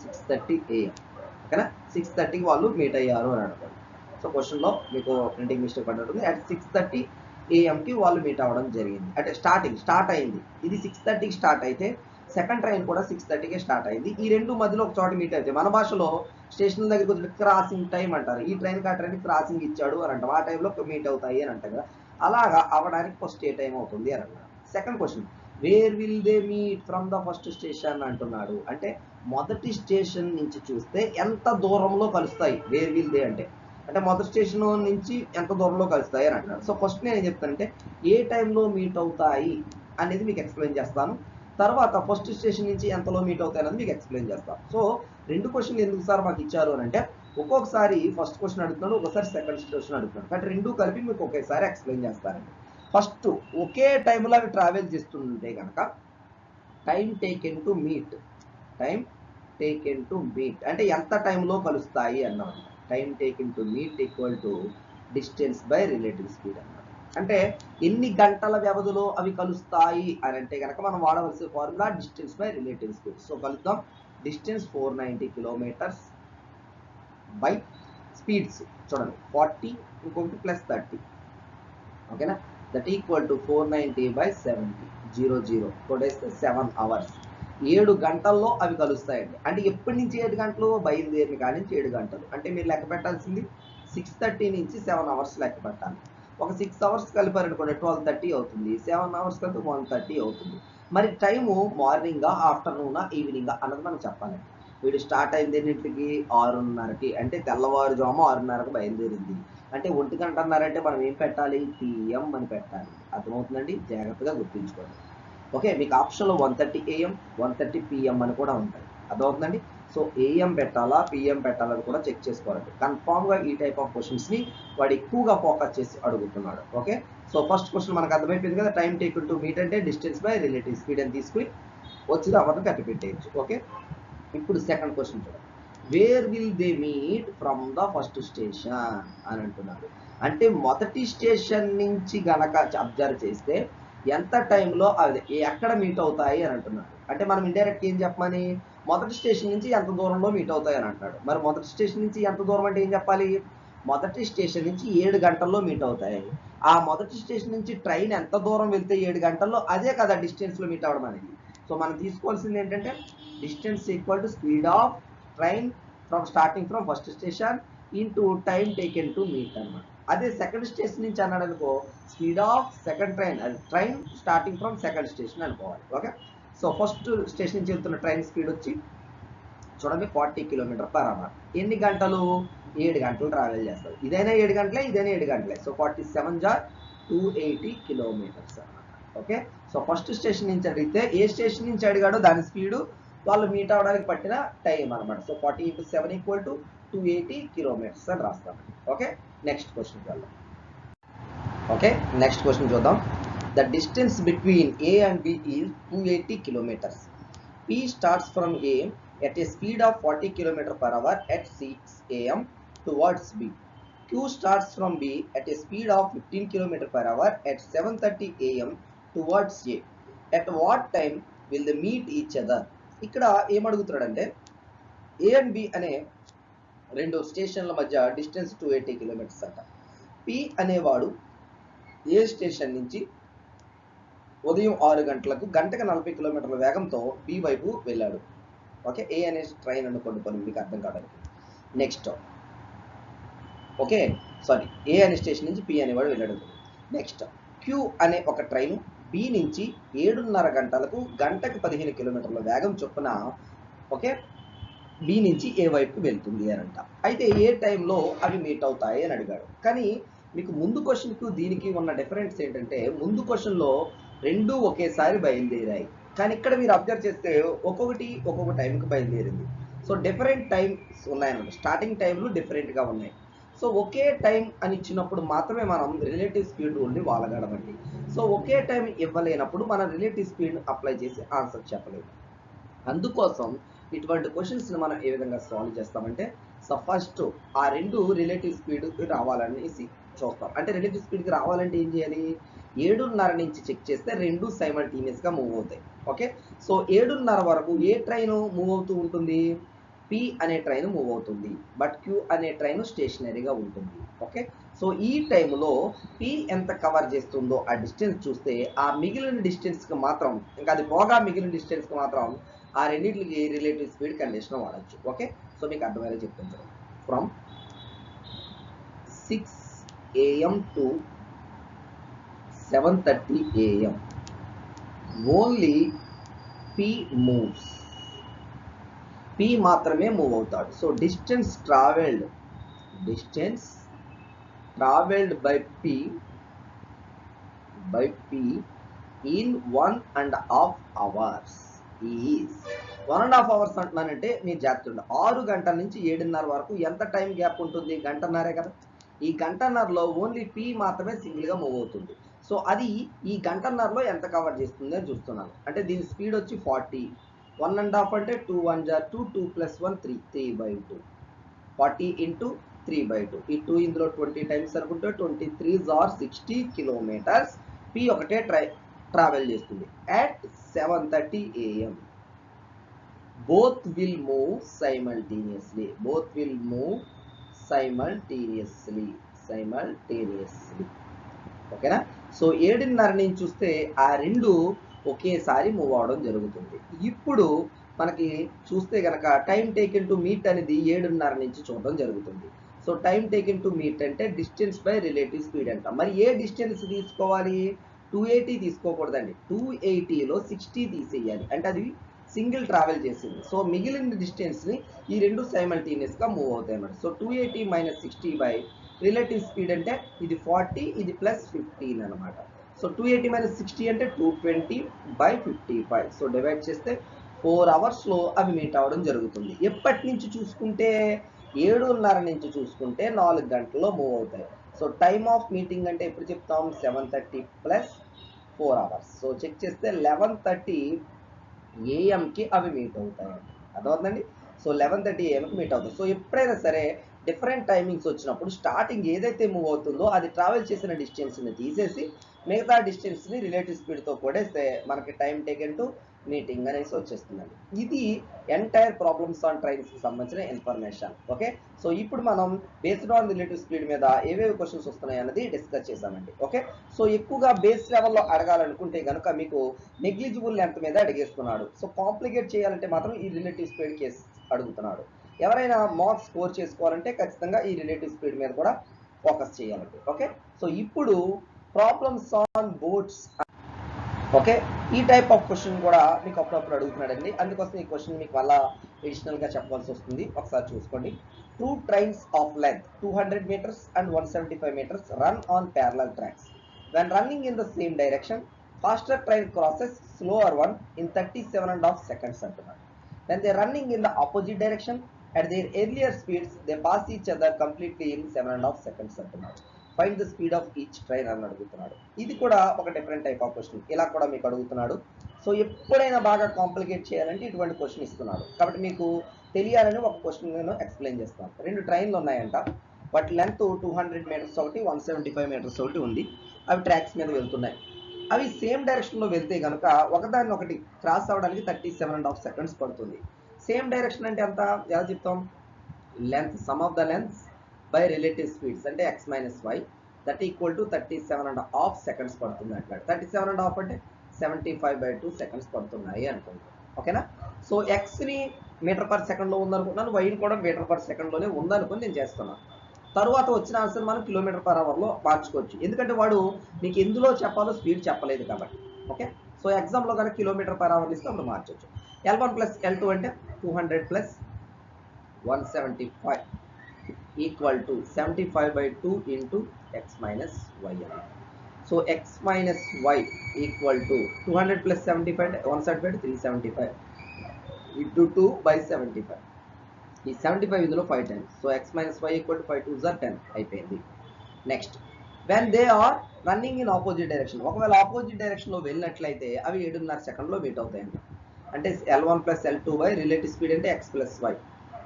Speaker 1: 6:30 AM. ఓకేనా, 6:30కి వాళ్ళు మీట్ అయ్యారు అని అనుకోండి. సో క్వశ్చన్లో మీకు ప్రింటింగ్ మిస్టేక్ పడినట్టుంది. at 6:30 AM వాళ్ళు మీట్ అవ్వడం జరిగింది. అంటే స్టార్ట్ అయింది. ఇది 6:30కి స్టార్ట్ అయితే సెకండ్ ట్రైన్ కూడా 6:30కే స్టార్ట్ అయింది. ఈ రెండు మధ్యలో ఒక చోట మీట్ అయితే మన భాషలో స్టేషన్ దగ్గరికి వచ్చి క్రాసింగ్ టైం అంటారు. ఈ ట్రైన్కి ఆ ట్రైన్కి క్రాసింగ్ ఇచ్చాడు అని అంటాం. ఆ టైంలో మీట్ అవుతాయి అని అంటారు కదా. అలాగా అవ్వడానికి ఫస్ట్ ఏ టైం అవుతుంది అని అన్నారు. Second question where will they meet from the first station అంటున్నాడు. అంటే మొదటి స్టేషన్ నుంచి చూస్తే ఎంత దూరంలో కలుస్తాయి వేర్ విల్ దే అంటే మొదటి స్టేషన్ నుంచి ఎంత దూరంలో కలుస్తాయి అని అంటున్నాడు. సో ఫస్ట్ నేను ఏం చెప్తానంటే ఏ టైంలో మీట్ అవుతాయి అనేది మీకు ఎక్స్ప్లెయిన్ చేస్తాను. తర్వాత ఫస్ట్ స్టేషన్ నుంచి ఎంతలో మీట్ అవుతాయి అనేది మీకు ఎక్స్ప్లెయిన్ చేస్తాను. సో రెండు క్వశ్చన్లు ఎందుకు సార్ మాకు ఇచ్చారు అని అంటే ఒక్కొక్కసారి ఫస్ట్ క్వశ్చన్ అడుగుతున్నాడు, ఒకసారి సెకండ్ క్వశ్చన్ అడుగుతున్నాడు. కానీ రెండు కలిపి మీకు ఒకేసారి ఎక్స్ప్లెయిన్ చేస్తారండి. ఫస్ట్ ఒకే టైంలో అవి ట్రావెల్ చేస్తుంటే కనుక టైం టేకెన్ టు మీట్ అంటే ఎంత టైంలో కలుస్తాయి అన్నమాట. Time taken to meet equal to distance by relative speed అన్నమాట. అంటే ఎన్ని గంటల వ్యవధిలో అవి కలుస్తాయి అని అంటే కనుక మనం వాడవలసిన formula distance by relative speed. So కలుద్దాం. డిస్టెన్స్ 490 కిలోమీటర్స్ బై స్పీడ్స్ చూడండి 40 ఇంకొకటి ప్లస్ 30. ఓకేనా, దట్ ఈక్వల్ టు 490 బై 70 00 కొట్టేస్తే 7 hours. 7 గంటల్లో అవి కలుస్తాయండి. అంటే ఎప్పటి నుంచి 7 గంటలు, బయలుదేరిన కాడి నుంచి 7 గంటలు. అంటే మీరు లెక్క పెట్టాల్సింది 6:30 నుంచి 7 hours లెక్క పెట్టాలి. ఒక 6 hours కలిపారనుకోండి 12:30 అవుతుంది. 7 hours కలిపి 1:30 అవుతుంది. మరి టైము మార్నింగా, ఆఫ్టర్నూనా, ఈవినింగా అన్నది మనం చెప్పాలి. వీడు స్టార్ట్ అయింది ఎన్నింటికి, 6:30కి. అంటే తెల్లవారుజాము 6:30కి బయలుదేరింది. అంటే 1 గంట అన్నారంటే మనం ఏం పెట్టాలి, PM అని పెట్టాలి. అర్థమవుతుందండి, జాగ్రత్తగా గుర్తుంచుకోండి. ఓకే, మీకు ఆప్షన్లో 1:30 AM 1:30 PM అని కూడా ఉంటాయి. అర్థమవుతుందండి. సో AM పెట్టాలా, PM పెట్టాలని కూడా చెక్ చేసుకోవాలండి. కన్ఫామ్గా ఈ టైప్ ఆఫ్ క్వశ్చన్స్ని వాడు ఎక్కువగా ఫోకస్ చేసి అడుగుతున్నాడు. ఓకే, సో ఫస్ట్ క్వశ్చన్ మనకు అర్థమైపోయింది కదా. టైం టేకెన్ టు మీట్ అంటే డిస్టెన్స్ బై రిలేటివ్ స్పీడ్ అని తీసుకుని వచ్చిన అవ్వడం కట్టి పెట్టేయచ్చు. ఓకే, ఇప్పుడు సెకండ్ క్వశ్చన్ చూడండి. Where will they meet from the first station అని అంటున్నారు. అంటే మొదటి స్టేషన్ నుంచి గనక అబ్జర్వ్ చేస్తే ఎంత టైంలో అది ఎక్కడ మీట్ అవుతాయి అని అంటున్నారు. అంటే మనం ఇండైరెక్ట్ ఏం చెప్పమని, మొదటి స్టేషన్ నుంచి ఎంత దూరంలో మీట్ అవుతాయి అని అంటాడు. మరి మొదటి స్టేషన్ నుంచి ఎంత దూరం అంటే ఏం చెప్పాలి, మొదటి స్టేషన్ నుంచి 7 గంటల్లో మీట్ అవుతాయి. ఆ మొదటి స్టేషన్ నుంచి ట్రైన్ ఎంత దూరం వెళ్తే 7 గంటల్లో, అదే కదా డిస్టెన్స్లో మీట్ అవ్వడం అనేది. సో మనం తీసుకోవాల్సింది ఏంటంటే distance equal to speed of train from starting from first station into time taken to meet అనమాట. అదే సెకండ్ స్టేషన్ నుంచి అన్నాడు అనుకో, స్పీడ్ ఆఫ్ సెకండ్ ట్రైన్, అది train starting from second station అనుకోవాలి. ఓకే, సో ఫస్ట్ స్టేషన్ నుంచి వెళ్తున్న train speed వచ్చి చూడండి 40 km/h. ఎన్ని గంటలు, 7 గంటలు ట్రావెల్ చేస్తారు. ఇదైనా 7 గంటలే, ఇదైనా 7 గంటలే. సో 47 × 280 kilometers అనమాట. ఓకే, సో ఫస్ట్ స్టేషన్ నుంచి అడిగితే ఏ స్టేషన్ నుంచి అడిగాడో దాని స్పీడు, వాళ్ళు మీట్ అవ్వడానికి పట్టిన టైం అనమాట. సో 40 × 7 = 280 kilometers అని రాస్తామండి. ఓకే, నెక్స్ట్ క్వశ్చన్కి వెళ్దాం. ఓకే, నెక్స్ట్ క్వశ్చన్ చూద్దాం. The distance between A and B is 280 kilometers. P starts from A at a speed of 40 km/h at 6 AM towards B. Q starts from B at a speed of 15 km/h at 7:30 AM towards A. At what time will they meet each other? ఇక్కడ ఏమడుగుతున్నాడంటే A and B అనే రెండు స్టేషన్ల మధ్య distance 280 kilometers అంట. P అనేవాడు ఏ station నుంచి ఉదయం 6 గంటలకు గంటకు 40 కిలోమీటర్ల వేగంతో బి వైపు వెళ్ళాడు. ఓకే, ఏ అనే ట్రైన్ అనుకోండి పని మీకు అర్థం కావడానికి. నెక్స్ట్ ఓకే సారీ, ఏ అనే స్టేషన్ నుంచి పి అనేవాడు వెళ్ళాడు. నెక్స్ట్ క్యూ అనే ఒక ట్రైన్ బి నుంచి 7:30 గంటలకు గంటకు 15 కిలోమీటర్ల వేగం చొప్పున ఓకే బి నుంచి ఏ వైపుకి వెళ్తుంది అని అంట. అయితే ఏ టైంలో అవి మీట్ అవుతాయి అని అడిగాడు. కానీ మీకు ముందు క్వశ్చన్కు దీనికి ఉన్న డిఫరెన్స్ ఏంటంటే, ముందు క్వశ్చన్లో రెండు ఒకేసారి బయలుదేరాయి, కానీ ఇక్కడ మీరు అబ్జర్వ్ చేస్తే ఒక్కొక్క టైంకి బయలుదేరింది. సో డిఫరెంట్ టైమ్స్ ఉన్నాయన్నమాట, స్టార్టింగ్ టైంలు డిఫరెంట్గా ఉన్నాయి. సో ఒకే టైం అని ఇచ్చినప్పుడు మాత్రమే మనం రిలేటివ్ స్పీడ్ రూల్ని వాడగలమండి. సో ఒకే టైం ఇవ్వలేనప్పుడు మనం రిలేటివ్ స్పీడ్ అప్లై చేసి ఆన్సర్ చెప్పలేము. అందుకోసం ఇటువంటి క్వశ్చన్స్ని మనం ఏ విధంగా సాల్వ్ చేస్తామంటే, సో ఫస్ట్ ఆ రెండు రిలేటివ్ స్పీడ్కి రావాలనేసి చూస్తాం. అంటే రిలేటివ్ స్పీడ్కి రావాలంటే ఏం చేయాలి, 7:30 నుంచి చెక్ చేస్తే రెండు సైమల్టేనియస్గా మూవ్ అవుతాయి. ఓకే, సో 7:30 వరకు ఏ ట్రైన్ మూవ్ అవుతూ ఉంటుంది, పి అనే ట్రైన్ మూవ్ అవుతుంది, బట్ క్యూ అనే ట్రైన్ స్టేషనరీగా ఉంటుంది. ఓకే, సో ఈ టైంలో పి ఎంత కవర్ చేస్తుందో ఆ డిస్టెన్స్ చూస్తే ఆ మిగిలిన డిస్టెన్స్కి మాత్రం, ఇంకా అది పోగా మిగిలిన డిస్టెన్స్కి మాత్రం ఆ రెండింటికి రిలేటివ్ స్పీడ్ కండిషన్ వాడచ్చు. ఓకే, సో మీకు అర్థమయ్యేలా చెప్తాను. From 6 AM to 7:30 AM only P moves, P మాత్రమే మూవ్ అవుతాడు. So distance travelled by P in 1.5 hours is 1.5 hours అంటున్నానంటే మీరు జాగ్రత్త, 6 గంటల నుంచి 7:30 వరకు ఎంత టైం గ్యాప్ ఉంటుంది, గంటన్నరే కదా. ఈ గంటన్నరలో ఓన్లీ పి మాత్రమే సింగిల్గా మూవ్ అవుతుంది. సో అది ఈ గంటన్నరలో ఎంత కవర్ చేస్తుంది అని చూస్తున్నాను. అంటే దీని స్పీడ్ వచ్చి 40, 1.5 అంటే 2 1 2 2 + 1 3 3/2 40 × 3/2. ఈ 2 ఇందులో 20 టైమ్స్ అనుకుంటే 23 ఆర్ 60 కిలోమీటర్స్ పి ఒకటే ట్రావెల్ చేస్తుంది at 7:30 AM. both will move simultaneously ఓకేనా. సో 7:30 నుంచి చూస్తే ఆ రెండు ఒకేసారి మూవ్ అవడం జరుగుతుంది. ఇప్పుడు మనకి చూస్తే కనుక టైం టేకెన్ టు మీట్ అనేది 7:30 నుంచి చూడడం జరుగుతుంది. So time taken to meet అంటే డిస్టెన్స్ బై రిలేటివ్ స్పీడ్ అంట. మరి ఏ డిస్టెన్స్ తీసుకోవాలి, 280 తీసుకోకూడదండి. 280లో 60 తీసేయాలి, అంటే అది సింగిల్ ట్రావెల్ చేసింది. సో మిగిలిన డిస్టెన్స్ని ఈ రెండు సైమల్టేనియస్గా మూవ్ అవుతాయి అన్నమాట. సో 280 - 60 బై రిలేటివ్ స్పీడ్ అంటే ఇది 40, ఇది +15 అనమాట. సో 280 - 60 అంటే 220/55. సో డివైడ్ చేస్తే 4 అవర్స్లో అవి మీట్ అవ్వడం జరుగుతుంది. ఎప్పటి నుంచి చూసుకుంటే 7:30 నుంచి చూసుకుంటే 4 గంటల్లో మూవ్ అవుతాయి. సో టైమ్ ఆఫ్ మీటింగ్ అంటే ఎప్పుడు చెప్తాం, 7:30 + 4 అవర్స్. సో చెక్ చేస్తే 11:30 AM-కి అవి మీట్ అవుతాయి. అర్థమవుతుందండి. సో 11:30 AM-కి మీట్ అవుతాయి. సో ఎప్పుడైనా సరే డిఫరెంట్ టైమింగ్స్ వచ్చినప్పుడు స్టార్టింగ్ ఏదైతే మూవ్ అవుతుందో అది ట్రావెల్ చేసిన డిస్టెన్స్ని తీసేసి మిగతా డిస్టెన్స్ని రిలేటివ్ స్పీడ్తో కూడేస్తే మనకి టైం టేకెన్ టు మీటింగ్ అనేసి వచ్చేస్తుందండి. ఇది ఎంటైర్ ప్రాబ్లమ్స్ ఆన్ ట్రైన్స్కి సంబంధించిన ఇన్ఫర్మేషన్. ఓకే, సో ఇప్పుడు మనం బేస్డ్ ఆన్ రిలేటివ్ స్పీడ్ మీద ఏవేవి క్వశ్చన్స్ వస్తున్నాయి అన్నది డిస్కస్ చేసామండి. ఓకే, సో ఎక్కువగా బేస్ లెవెల్లో అడగాలనుకుంటే కనుక మీకు నెగ్లిజిబుల్ లెంత్ మీద అడిగేస్తున్నాడు. సో కాంప్లికేట్ చేయాలంటే మాత్రం ఈ రిలేటివ్ స్పీడ్ కేస్ అడుగుతున్నాడు. ఎవరైనా మార్క్స్ స్కోర్ చేసుకోవాలంటే ఖచ్చితంగా ఈ రిలేటివ్ స్పీడ్ మీద కూడా ఫోకస్ చేయాలండి. ఓకే, సో ఇప్పుడు ప్రాబ్లమ్స్ ఆన్ బోట్స్. ఓకే, ఈ టైప్ ఆఫ్ క్వశ్చన్ కూడా మీకు అప్పుడప్పుడు అడుగుతున్నాడండి. అందుకోసం ఈ క్వశ్చన్ మీకు మళ్ళీ అడిషనల్గా చెప్పాల్సి వస్తుంది. ఒకసారి చూసుకోండి. 2 trains of length 200 meters and 175 meters run on parallel tracks. When running in the same direction, faster train crosses slower one in 37.5 seconds అంటున్నాడు. When they are running in the opposite direction, at their earlier speeds, they pass each other completely in 7.5 seconds అంటున్నాడు. Find the speed of each train అని అడుగుతున్నాడు. ఇది కూడా ఒక different type of question. ఇలా కూడా మీకు అడుగుతున్నాడు. సో ఎప్పుడైనా బాగా కాంప్లికేట్ చేయాలంటే ఇటువంటి క్వశ్చన్ ఇస్తున్నాడు. కాబట్టి మీకు తెలియాలని ఒక క్వశ్చన్ నేను ఎక్స్ప్లెయిన్ చేస్తాను. 2 ట్రైన్లు ఉన్నాయంట, వాటి లెంత్ 200 మీటర్స్ ఒకటి, 175 మీటర్స్ ఒకటి ఉంది. అవి ట్రాక్స్ మీద వెళ్తున్నాయి. అవి సేమ్ డైరెక్షన్లో వెళ్తే కనుక ఒకదాన్ని ఒకటి క్రాస్ అవ్వడానికి 37.5 seconds పడుతుంది. సేమ్ డైరెక్షన్ అంటే ఎంత, ఎలా చెప్తాం, length some of the lengths by relative speeds అంటే x - y that equal to 37.5 seconds పడుతుంది అంటాడు. 37.5 అంటే 75/2 సెకండ్స్ పడుతున్నాయి అనుకుంటాం. ఓకేనా? సో ఎక్స్ని మీటర్ పర్ సెకండ్లో ఉందనుకుంటున్నాను, వైని కూడా మీటర్ పర్ సెకండ్లోనే ఉందనుకుని నేను చేస్తున్నాను. తర్వాత వచ్చిన ఆన్సర్ మనం కిలోమీటర్ పర్ అవర్లో మార్చుకోవచ్చు, ఎందుకంటే వాడు మీకు ఎందులో చెప్పాలో స్పీడ్ చెప్పలేదు కాబట్టి. ఓకే, సో ఎగ్జామ్లో కనుక కిలోమీటర్ పర్ అవర్ ఇస్తే అప్పుడు మార్చవచ్చు. L1 ప్లస్ L2 అంటే 200 plus 175 equal to 75/2 into x minus y అని. So X minus y equal to 200 plus 75 అంటే 175 375 ఇంటూ 2/75. ఈ 75 ఇందులో 5 times. So X minus y equal to 5 2 10 అయిపోయింది. Next, when they are running in opposite direction, ఒకవేళ opposite డైరెక్షన్లో వెళ్ళినట్లయితే అవి 7.5 సెకండ్లో మీట్ అవుతాయంట. అంటే L1 plus L2 by relative speed అంటే x plus why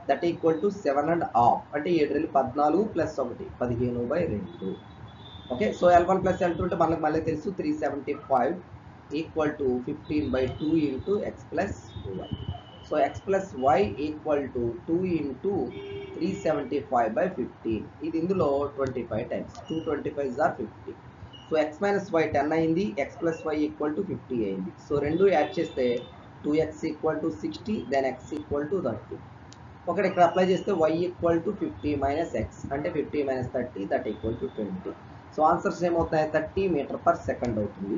Speaker 1: that equal to 7.5 అంటే 7 14 plus 1 15/2. Okay, so L1 plus L2 అంటే మనకు మళ్ళీ తెలుసు 375 equal to 15/2 into X plus Y. So X plus Y equal to 2 into 375/15. ఇది ఇందులో 25 times. 2 25s are 50. So X minus Y 10 అయింది, X plus Y equal to 50 అయింది. So రెండు add చేస్తే 2x ఈక్వల్ టు 60, దెన్ x ఈక్వల్ టు 30. ఒకటి ఇక్కడ అప్లై చేస్తే y equal to 50 minus X అంటే 50 minus 30 that equal to 20. So answers ఏమవుతాయి? 30 మీటర్ పర్ సెకండ్ అవుతుంది,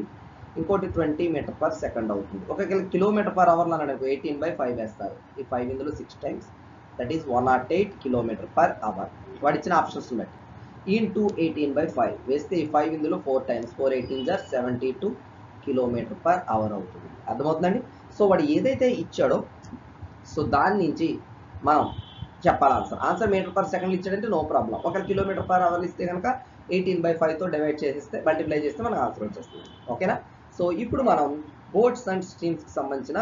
Speaker 1: ఇంకోటి 20 మీటర్ పర్ సెకండ్ అవుతుంది. ఒకవేళ కిలోమీటర్ పర్ అవర్లో అన్నాడు 18/5 వేస్తారు. ఈ 5 ఇందులో 6 times that is 108 kilometer per hour. వాడు ఇచ్చిన ఆప్షన్స్ బట్టి ఇంటూ 18/5 వేస్తే ఈ 5 ఇందులో 4 times 4 18s are 72 kilometer per hour అవుతుంది. అర్థమవుతుందండి? సో వాడు ఏదైతే ఇచ్చాడో సో దాని నుంచి మనం చెప్పాలి answer. Answer meter per second ఇచ్చాడంటే నో ప్రాబ్లం. ఒకవేళ కిలోమీటర్ పర్ అవర్ ఇస్తే కనుక 18/5తో డివైడ్ చేసేస్తే మల్టిప్లై చేస్తే మనకు ఆన్సర్ వచ్చేస్తుంది. ఓకేనా? సో ఇప్పుడు మనం బోట్స్ అండ్ స్ట్రీమ్స్కి సంబంధించిన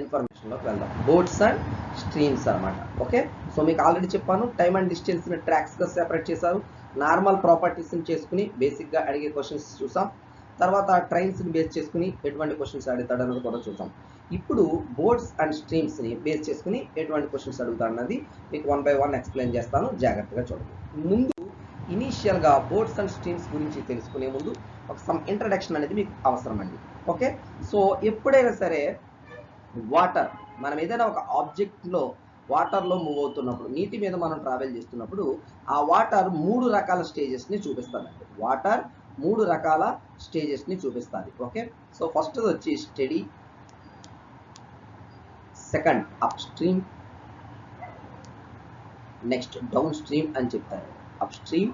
Speaker 1: ఇన్ఫర్మేషన్లోకి వెళ్దాం. బోట్స్ అండ్ స్ట్రీమ్స్ అనమాట. ఓకే, సో మీకు ఆల్రెడీ చెప్పాను, టైమ్ అండ్ డిస్టెన్స్ని ట్రాక్స్గా సెపరేట్ చేశారు. నార్మల్ ప్రాపర్టీస్ని చేసుకుని బేసిక్గా అడిగే క్వశ్చన్స్ చూసాం. తర్వాత ట్రైన్స్ని బేస్ చేసుకుని ఎటువంటి క్వశ్చన్స్ అడుగుతాడు అన్నది కూడా చూసాం. ఇప్పుడు బోట్స్ అండ్ స్ట్రీమ్స్ని బేస్ చేసుకుని ఎటువంటి క్వశ్చన్స్ అడుగుతాడు అన్నది మీకు 1 by 1 ఎక్స్ప్లెయిన్ చేస్తాను, జాగ్రత్తగా చూడండి. ముందు ఇనీషియల్గా బోట్స్ అండ్ స్ట్రీమ్స్ గురించి తెలుసుకునే ముందు ఒక సమ్ ఇంట్రడక్షన్ అనేది మీకు అవసరం అండి. ఓకే, సో ఎప్పుడైనా సరే వాటర్, మనం ఏదైనా ఒక ఆబ్జెక్ట్లో వాటర్లో మూవ్ అవుతున్నప్పుడు, నీటి మీద మనం ట్రావెల్ చేస్తున్నప్పుడు ఆ వాటర్ 3 రకాల స్టేజెస్ని చూపిస్తుందండి. వాటర్ 3 రకాల స్టేజెస్ని చూపిస్తుంది. ఓకే, సో ఫస్ట్ వచ్చి steady, second up stream, next down stream అని చెప్తారు. అప్ స్ట్రీమ్,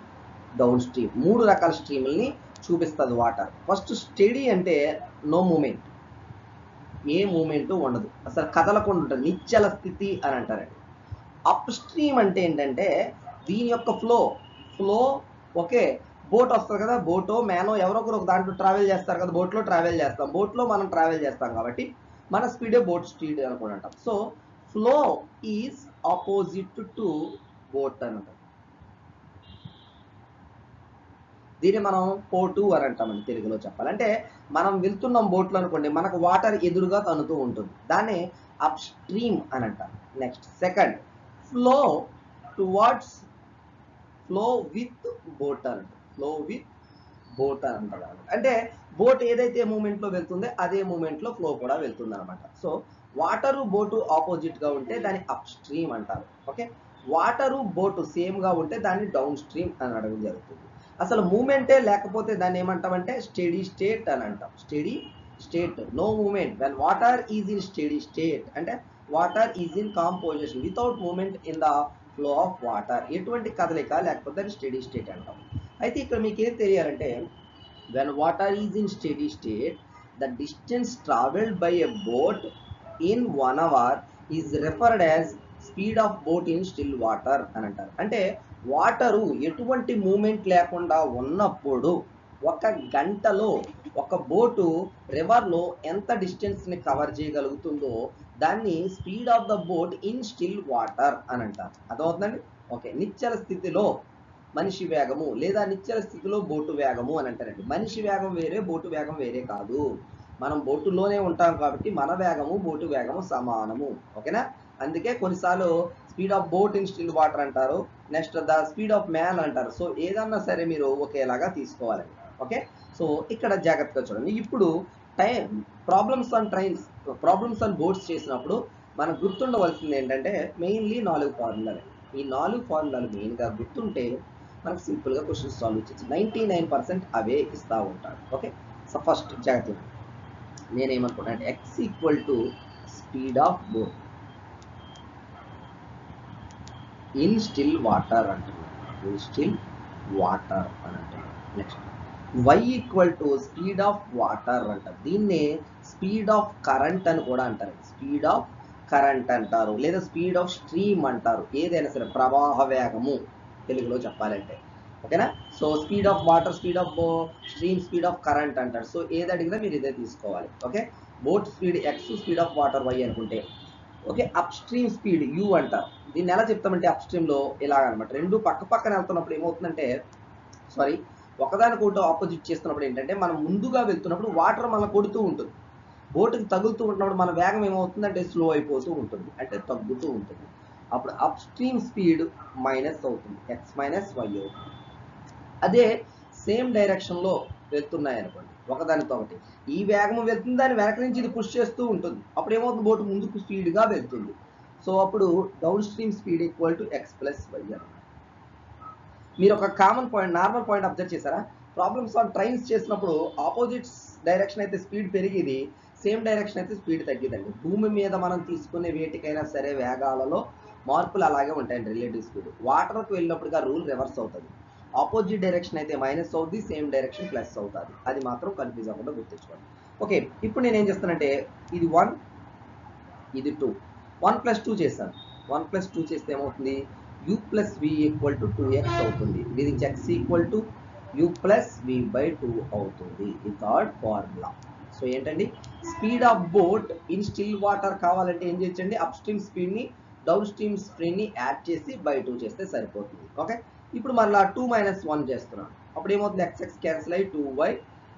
Speaker 1: డౌన్ స్ట్రీమ్ 3 రకాల స్ట్రీముల్ని చూపిస్తుంది వాటర్. ఫస్ట్ స్టెడీ అంటే నో మూమెంట్, ఏ మూమెంట్ ఉండదు, అసలు కదలకుండా ఉంటుంది, నిశ్చల స్థితి అని అంటారండి. అప్ స్ట్రీమ్ అంటే ఏంటంటే దీని యొక్క ఫ్లో ఓకే, బోట్ వస్తుంది కదా, బోటో మ్యానో ఎవరో ఒకరు ఒక దాంట్లో ట్రావెల్ చేస్తారు కదా, బోట్లో ట్రావెల్ చేస్తాం, బోట్లో మనం ట్రావెల్ చేస్తాం కాబట్టి మన స్పీడే బోట్ స్పీడ్ అనుకుని అంటాం. So flow is opposite to boat అని అంటాం. దీన్ని మనం పోటు అని అంటామండి తెలుగులో చెప్పాలంటే. మనం వెళ్తున్నాం బోట్లో అనుకోండి, మనకు వాటర్ ఎదురుగా తనుతూ ఉంటుంది, దాన్ని అప్ స్ట్రీమ్ అని అంటాం. Next second flow towards, flow with boat అని అంటాం. ఫ్లో విత్ బోట్ అని అంటారు. అంటే బోట్ ఏదైతే మూమెంట్లో వెళ్తుందో అదే మూమెంట్లో ఫ్లో కూడా వెళ్తుంది అనమాట. సో వాటరు బోటు ఆపోజిట్గా ఉంటే దాన్ని అప్ స్ట్రీమ్ అంటారు. ఓకే, వాటరు బోటు సేమ్గా ఉంటే దాన్ని డౌన్ స్ట్రీమ్ అని అడగడం జరుగుతుంది. అసలు మూమెంటే లేకపోతే దాన్ని ఏమంటామంటే స్టెడీ స్టేట్ అని అంటాం. Steady state, no moment. When water is in steady state అంటే water is in calm position without moment in the flow of water, ఎటువంటి కదలిక లేకపోతే దాన్ని స్టెడీ స్టేట్ అంటాం. అయితే ఇక్కడ మీకు ఏం తెలియాలంటే when water is in steady state, the distance traveled by a boat in 1 hour is referred as speed of boat in still water అని అంటారు. అంటే వాటరు ఎటువంటి మూమెంట్ లేకుండా ఉన్నప్పుడు 1 గంటలో ఒక బోటు రివర్లో ఎంత డిస్టెన్స్ని కవర్ చేయగలుగుతుందో దాన్ని speed of the boat in still water అని అంటారు. అదవుతుందండి. ఓకే, నిశ్చల స్థితిలో మనిషి వేగము లేదా నిశ్చల స్థితిలో బోటు వేగము అని అంటారండి. మనిషి వేగం వేరే, బోటు వేగం వేరే కాదు. మనం బోటులోనే ఉంటాం కాబట్టి మన వేగము బోటు వేగము సమానము. ఓకేనా? అందుకే కొన్నిసార్లు speed of boat in still water అంటారు, next the speed of man అంటారు. సో ఏదన్నా సరే మీరు ఒకేలాగా తీసుకోవాలండి. ఓకే, సో ఇక్కడ జాగ్రత్తగా చూడండి. ఇప్పుడు ప్రాబ్లమ్స్ ఆన్ బోర్డ్స్ చేసినప్పుడు మనకు గుర్తుండవలసింది ఏంటంటే మెయిన్లీ 4 ఫార్ములాలు. ఈ 4 ఫార్ములాలు మెయిన్గా గుర్తుంటే మనకు సింపుల్గా క్వశ్చన్స్ సాల్వ్ చేయొచ్చు. 99% అవే ఇస్తూ ఉంటాడు. ఓకే, సో ఫస్ట్ జాగ్రత్త నేనేమనుకున్నా అంటే x equal to speed of boat in still water అంటున్నాను. ఇన్ స్టిల్ వాటర్ అని అంటున్నాను. Next y equal to speed of water అంటారు. దీన్నే స్పీడ్ ఆఫ్ కరెంట్ అని కూడా అంటారు. స్పీడ్ ఆఫ్ కరెంట్ అంటారు, లేదా స్పీడ్ ఆఫ్ స్ట్రీమ్ అంటారు. ఏదైనా సరే ప్రవాహ వేగము తెలుగులో చెప్పాలంటే. ఓకేనా? So speed of water, speed of stream, speed of current అంటారు. సో ఏది అడిగినా మీరు ఇదే తీసుకోవాలి. Okay, boat speed x, speed of water y అనుకుంటే okay, up stream speed u అంటారు. దీన్ని ఎలా చెప్తామంటే అప్ స్ట్రీమ్లో ఇలాగనమాట. రెండు పక్క పక్కన వెళ్తున్నప్పుడు ఏమవుతుందంటే ఒకదానికొకటి ఆపోజిట్ చేస్తున్నప్పుడు ఏంటంటే మనం ముందుగా వెళ్తున్నప్పుడు వాటర్ మనం కొడుతూ ఉంటుంది, బోటుకి తగులుతూ ఉంటున్నప్పుడు మన వేగం ఏమవుతుందంటే స్లో అయిపోతూ ఉంటుంది, అంటే తగ్గుతూ ఉంటుంది. అప్పుడు అప్ స్ట్రీమ్ స్పీడ్ మైనస్ అవుతుంది, ఎక్స్ మైనస్ వై అవుతుంది. అదే సేమ్ డైరెక్షన్లో వెళ్తున్నాయి అనుకోండి, ఒకదానితో ఒకటి ఈ వేగం వెళ్తుంది, దాని వెనక నుంచి ఇది పుష్ చేస్తూ ఉంటుంది. అప్పుడు ఏమవుతుంది, బోటు ముందుకు స్పీడ్గా వెళ్తుంది. సో అప్పుడు downstream speed equal to X plus Y అన్నమాట. మీరు ఒక common point, normal point observe చేశారా? ప్రాబ్లమ్స్ ఆన్ ట్రైన్స్ చేసినప్పుడు ఆపోజిట్ డైరెక్షన్ అయితే స్పీడ్ పెరిగేది, సేమ్ డైరెక్షన్ అయితే స్పీడ్ తగ్గిదండి. భూమి మీద మనం తీసుకునే వేటికైనా సరే వేగాలలో మార్పులు అలాగే ఉంటాయండి, రిలేటివ్ స్పీడ్. వాటర్కి వెళ్ళినప్పుడుగా రూల్ రివర్స్ అవుతుంది. ఆపోజిట్ డైరెక్షన్ అయితే మైనస్ అవుతుంది, సేమ్ డైరెక్షన్ ప్లస్ అవుతుంది. అది మాత్రం కన్ఫ్యూజ్ అవ్వకుండా గుర్తుంచుకోండి. ఓకే, ఇప్పుడు నేను ఏం చేస్తానంటే ఇది 1, ఇది 2, 1 + 2 చేశాను. 1 + 2 చేస్తే ఏమవుతుంది, u + v = 2x అవుతుంది. దీనికి x = u + v/2 అవుతుంది. ఇది థర్డ్ ఫార్ములా. సో ఏంటండి, speed of boat in still water కావాలంటే ఏం చేయొచ్చండి, అప్ స్ట్రీమ్ స్పీడ్ని డౌన్ స్ట్రీమ్ స్పీడ్ని యాడ్ చేసి /2 చేస్తే సరిపోతుంది. ఓకే, ఇప్పుడు మళ్ళీ 2 - 1 చేస్తున్నాను. అప్పుడు ఏమవుతుంది, x క్యాన్సిల్ అయ్యి 2y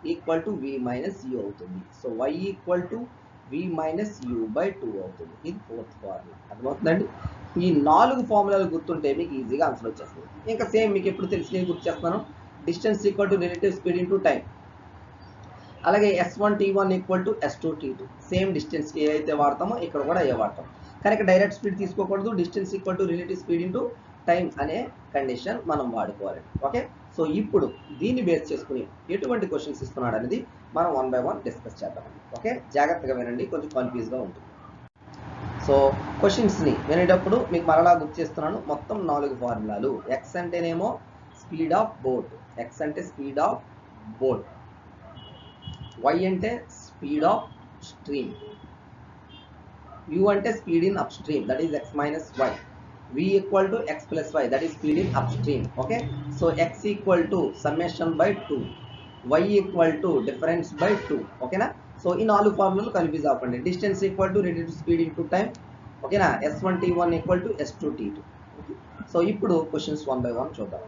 Speaker 1: = v - u అవుతుంది. సో y = v - u/2 అవుతుంది. ఇది ఫోర్త్ ఫార్ములా. అర్థమవుతుందండి? ఈ 4 ఫార్ములాలు గుర్తుంటే మీకు ఈజీగా ఆన్సర్ వచ్చేస్తుంది. ఇంకా సేమ్ మీకు ఎప్పుడు తెలిసినవి గుర్తు చేస్తున్నాను. Distance = relative speed into time. అలాగే s1t1 = s2t2. సేమ్ డిస్టెన్స్కి ఏ అయితే వాడతామో ఇక్కడ కూడా ఏ వాడతాం. కానీ ఇక్కడ డైరెక్ట్ స్పీడ్ తీసుకోకూడదు. Distance = relative speed into time అనే కండిషన్ మనం వాడుకోవాలి. ఓకే, సో ఇప్పుడు దీన్ని బేస్ చేసుకుని ఎటువంటి క్వశ్చన్స్ ఇస్తున్నాడు అనేది మనం 1 by 1 డిస్కస్ చేద్దామండి. ఓకే, జాగ్రత్తగా వినండి, కొంచెం కన్ఫ్యూజ్గా ఉంటుంది. సో క్వశ్చన్స్ని వినేటప్పుడు మీకు మరలా గుర్తు చేస్తున్నాను, మొత్తం 4 ఫార్ములాలు. ఎక్స్ అంటేనేమో స్పీడ్ ఆఫ్ బోట్, ఎక్స్ అంటే స్పీడ్ ఆఫ్ బోట్. వై అంటే స్పీడ్ ఆఫ్ స్ట్రీమ్. యూ అంటే speed in upstream, that is X minus Y. v = x + y, that is speed in upstream. Okay, so x = summation by 2, y = difference by 2. Okay na? So in all formula confuse avvandi. Distance = relative speed into time. Okay na? s1t1 = s2t2. Okay, so ippudu questions 1 by 1 చూద్దాం.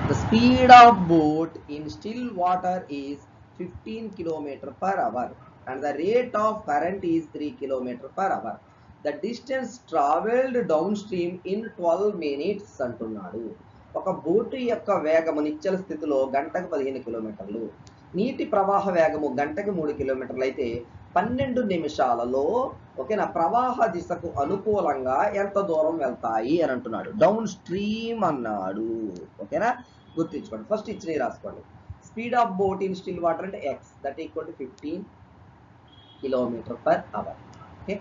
Speaker 1: The speed of boat in still water is 15 km/h and the rate of current is 3 km/h. The distance traveled downstream in 12 minutes అంటున్నాడు. ఒక boat యొక్క వేగము నిశ్చల స్థితిలో గంటకు 15 కిలోమీటర్లు, నీటి ప్రవాహ వేగము గంటకు 3 కిలోమీటర్లు అయితే 12 నిమిషాలలో ఓకేనా ప్రవాహ దిశకు అనుకూలంగా ఎంత దూరం వెళ్తాయి అని అంటున్నాడు. డౌన్ స్ట్రీమ్ అన్నాడు. ఓకేనా, గుర్తించుకోండి. ఫస్ట్ ఇచ్చినవి రాసుకోండి. Speed of boat in still water అంటే x, that = 15 km/h. Okay,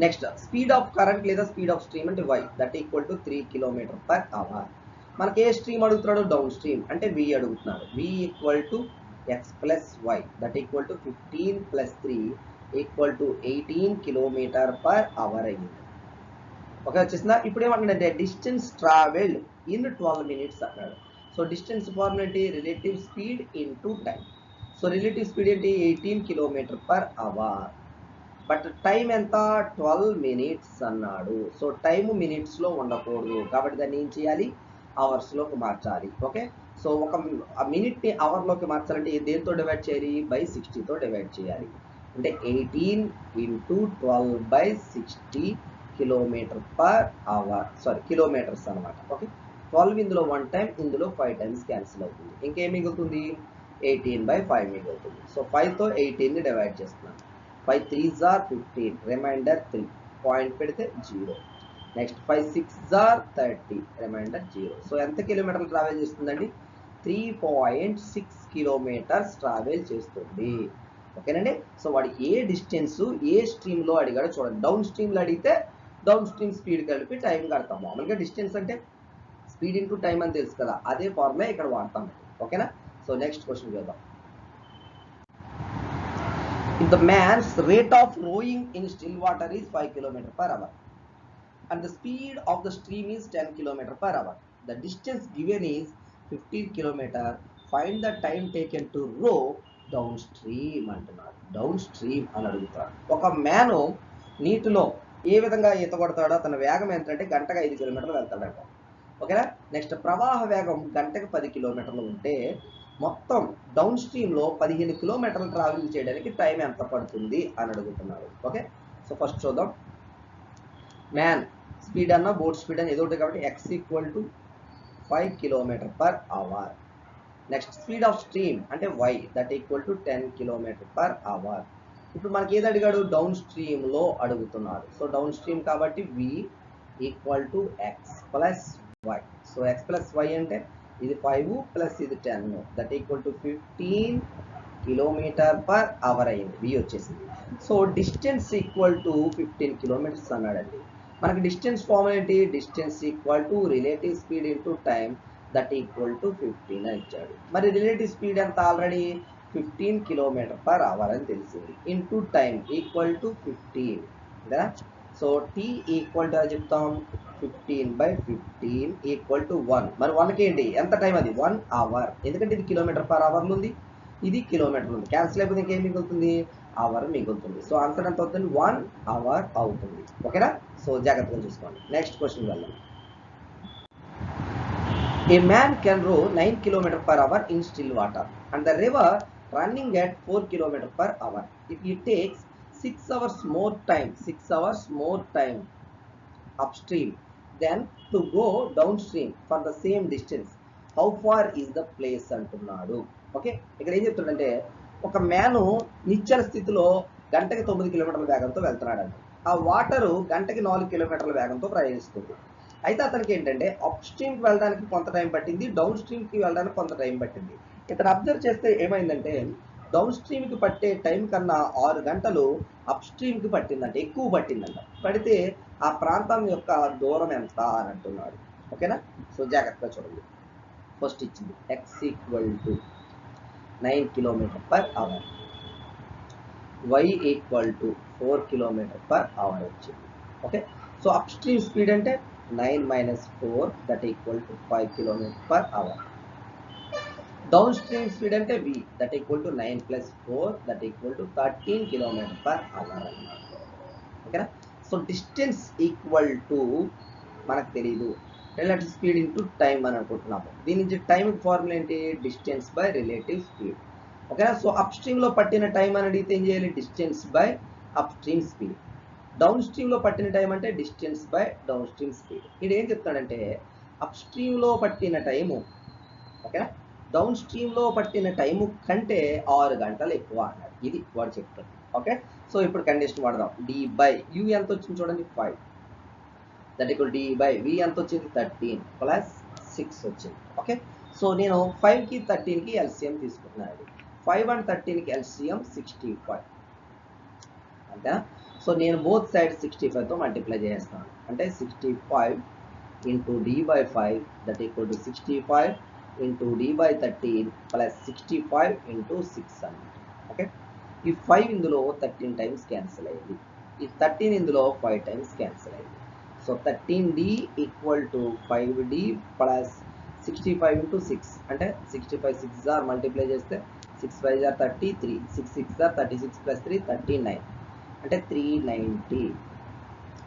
Speaker 1: next speed of current లేదా స్పీడ్ ఆఫ్ స్ట్రీమ్ అంటే y, దట్ = 3 km/h. మనకి ఏ స్ట్రీమ్ అడుగుతున్నాడు, డౌన్ స్ట్రీమ్ అంటే v అడుగుతున్నాడు. v = x + y, that = 15 + 3 = 18 km/h అయింది. ఓకే, వచ్చేసిందా? ఇప్పుడు ఏమంటాడంటే డిస్టెన్స్ ట్రావెల్డ్ ఇన్ 12 minutes అన్నాడు. సో డిస్టెన్స్ ఫార్ములా ఏంటి, relative speed into time. So relative speed ఏంటి, 18 km/h. బట్ టైం ఎంత, 12 minutes అన్నాడు. సో టైం మినిట్స్లో ఉండకూడదు కాబట్టి దాన్ని ఏం చేయాలి, అవర్స్లోకి మార్చాలి. ఓకే, సో ఒక మినిట్ని అవర్లోకి మార్చాలంటే దేంతో డివైడ్ చేయాలి, /60తో డివైడ్ చేయాలి. అంటే 18 × 12/60 km/h, సారీ కిలోమీటర్స్ అనమాట. ఓకే, 12 ఇందులో 1 టైం, ఇందులో 5 times క్యాన్సిల్ అవుతుంది. ఇంకేం మిగులుతుంది, 18/5 మిగులుతుంది. సో 5తో 18ని డివైడ్ చేస్తున్నాను. 5 3s are 15, రిమైండర్ 3, పాయింట్ పెడితే 0. Next 5 6s are 30, reminder 0. So ఎంత కిలోమీటర్లు ట్రావెల్ చేస్తుందండి? 3.6 కిలోమీటర్స్ ట్రావెల్ చేస్తుంది. ఓకేనండి. సో వాడు ఏ డిస్టెన్స్ ఏ స్ట్రీమ్లో అడిగాడో చూడండి. డౌన్ స్ట్రీమ్లో అడిగితే డౌన్ స్ట్రీమ్ స్పీడ్ కలిపి టైం కడతాం. మామూలుగా డిస్టెన్స్ అంటే స్పీడ్ ఇంటూ టైం అని తెలుసు కదా, అదే ఫార్ములా ఇక్కడ వాడతాం. ఓకేనా. సో నెక్స్ట్ క్వశ్చన్ చూద్దాం. If the man's rate of rowing in still water is 5 km/h and the speed of the stream is 10 km/h, the distance given is 15 km. Find the time taken to row downstream అంటున్నారు. Down stream అని అడుగుతారు. ఒక man నీటిలో ఏ విధంగా ఈత కొడతాడో తన వేగం ఏంటంటే గంటకు 5 కిలోమీటర్లు వెళ్తాడంట. ఓకేనా. నెక్స్ట్ ప్రవాహ వేగం గంటకు 10 కిలోమీటర్లు ఉంటే మొత్తం డౌన్ స్ట్రీమ్లో 15 కిలోమీటర్లు ట్రావెల్ చేయడానికి టైం ఎంత పడుతుంది అని అడుగుతున్నారు. ఓకే. సో ఫస్ట్ చూద్దాం. మ్యాన్ స్పీడ్ అన్న బోట్ స్పీడ్ అని ఏదో ఒకటి కాబట్టి x = 5 km/h. Next speed of stream అంటే y that equal to 10 km/h. ఇప్పుడు మనకి ఏది అడిగాడు? డౌన్ స్ట్రీమ్లో అడుగుతున్నాడు. సో డౌన్ స్ట్రీమ్ కాబట్టి v = x + y. So x + y అంటే ఇది 5 ప్లస్ ఇది 10 దట్ ఈక్వల్ టు 15 km/h అయింది. v వచ్చేసింది. So distance equal to 15 kilometres అన్నాడండి. మనకి డిస్టెన్స్ ఫార్ములా ఏంటి? Distance equal to relative speed into time that equal to 15 అని ఇచ్చాడు. మరి రిలేటివ్ స్పీడ్ ఎంత? ఆల్రెడీ 15 km/h అని తెలిసింది. ఇంటూ టైం ఈక్వల్ టు 15 కదా. సో t ఈక్వల్ టు అది చెప్తాం 15/15 ఈక్వల్ టు 1. మరి 1కి ఏంటి? ఎంత టైం అది? 1 అవర్. ఎందుకంటే ఇది km/h ఉంది, ఇది కిలోమీటర్ ఉంది. క్యాన్సిల్ అయిపోతే ఇంకేం మిగులుతుంది? అవర్ మిగులుతుంది. సో ఆన్సర్ ఎంత అవుతుంది? 1 అవర్ అవుతుంది. ఓకేనా. సో జాగ్రత్తగా చూసుకోండి. నెక్స్ట్ క్వశ్చన్ వెళ్దాం. A man can row 9 km/h in still water and the river running at 4 km/h. If he takes 6 hours more time upstream then to go downstream for the same distance, how far is the place అంటున్నాడు. Okay. ఇక్కడ ఏం చెప్తున్నాడంటే ఒక man నిశ్చల స్థితిలో గంటకి 9 కిలోమీటర్ల వేగంతో వెళ్తున్నాడండి. ఆ వాటరు గంటకి 4 కిలోమీటర్ల వేగంతో ప్రయాణిస్తుంది. అయితే అతనికి ఏంటంటే అప్ స్ట్రీమ్కి వెళ్ళడానికి కొంత టైం పట్టింది, డౌన్ స్ట్రీమ్కి వెళ్ళడానికి కొంత టైం పట్టింది. ఇతను అబ్జర్వ్ చేస్తే ఏమైందంటే డౌన్ స్ట్రీమ్కి పట్టే టైం కన్నా 6 గంటలు అప్ స్ట్రీమ్కి పట్టిందంట, ఎక్కువ పట్టిందంట. పడితే ఆ ప్రాంతం యొక్క దూరం ఎంత అని అంటున్నాడు. ఓకేనా. సో జాగ్రత్తగా చూడండి. ఫస్ట్ ఇచ్చింది x = 9 km/h, y = 4 km/h వచ్చింది. Okay. So upstream speed అంటే 9 - 4 that equal to 5 km/h. Down stream speed అంటే v that equal to 9 + 4 that equal to 13 km/h అన్నమాట. ఓకేనా. సో డిస్టెన్స్ ఈక్వల్ టు మనకు తెలియదు, రిలేటివ్ స్పీడ్ ఇంటూ టైం అని అనుకుంటున్నాము. దీని నుంచి టైం ఫార్ములా ఏంటి? Distance by relative speed. ఓకేనా. సో అప్ స్ట్రీమ్లో పట్టిన టైం అని అడిగితే ఏం చేయాలి? Distance by upstream speed. Down స్ట్రీమ్లో పట్టిన టైం అంటే distance by downstream speed. ఇది ఏం చెప్తాడంటే అప్ స్ట్రీమ్లో పట్టిన టైము ఓకేనా డౌన్ స్ట్రీమ్లో పట్టిన టైము కంటే 6 గంటలు ఎక్కువ అన్నాడు. ఇది వాడు చెప్తాడు. ఓకే. సో ఇప్పుడు కండిషన్ వాడదాం. d/u ఎంత వచ్చింది చూడండి, 5 దట్ ఈక్వల్ d/v ఎంత వచ్చింది? 13 + 6 వచ్చింది. ఓకే. సో నేను 5కి 13కి ఎల్సిఎం తీసుకుంటున్నాను. 5 and 13కి ఎల్సిఎం 65 అంతేనా. సో నేను బోత్ సైడ్ 65తో మల్టిప్లై చేస్తాను. అంటే 65 × d/5 that equal to 65 × d/13 + 65 × 6 అన్నమాట. ఓకే. ఈ 5 ఇందులో 13 టైమ్స్ క్యాన్సిల్ అయింది, ఈ 13 ఇందులో 5 టైమ్స్ క్యాన్సిల్ అయింది. సో 13d = 5d + 65 × 6 అంటే 65 6 ఆర్ మల్టిప్లై చేస్తే 6 5 ఆర్ 33, 6 6 ఆర్ 36 + 3 39 అంటే 390.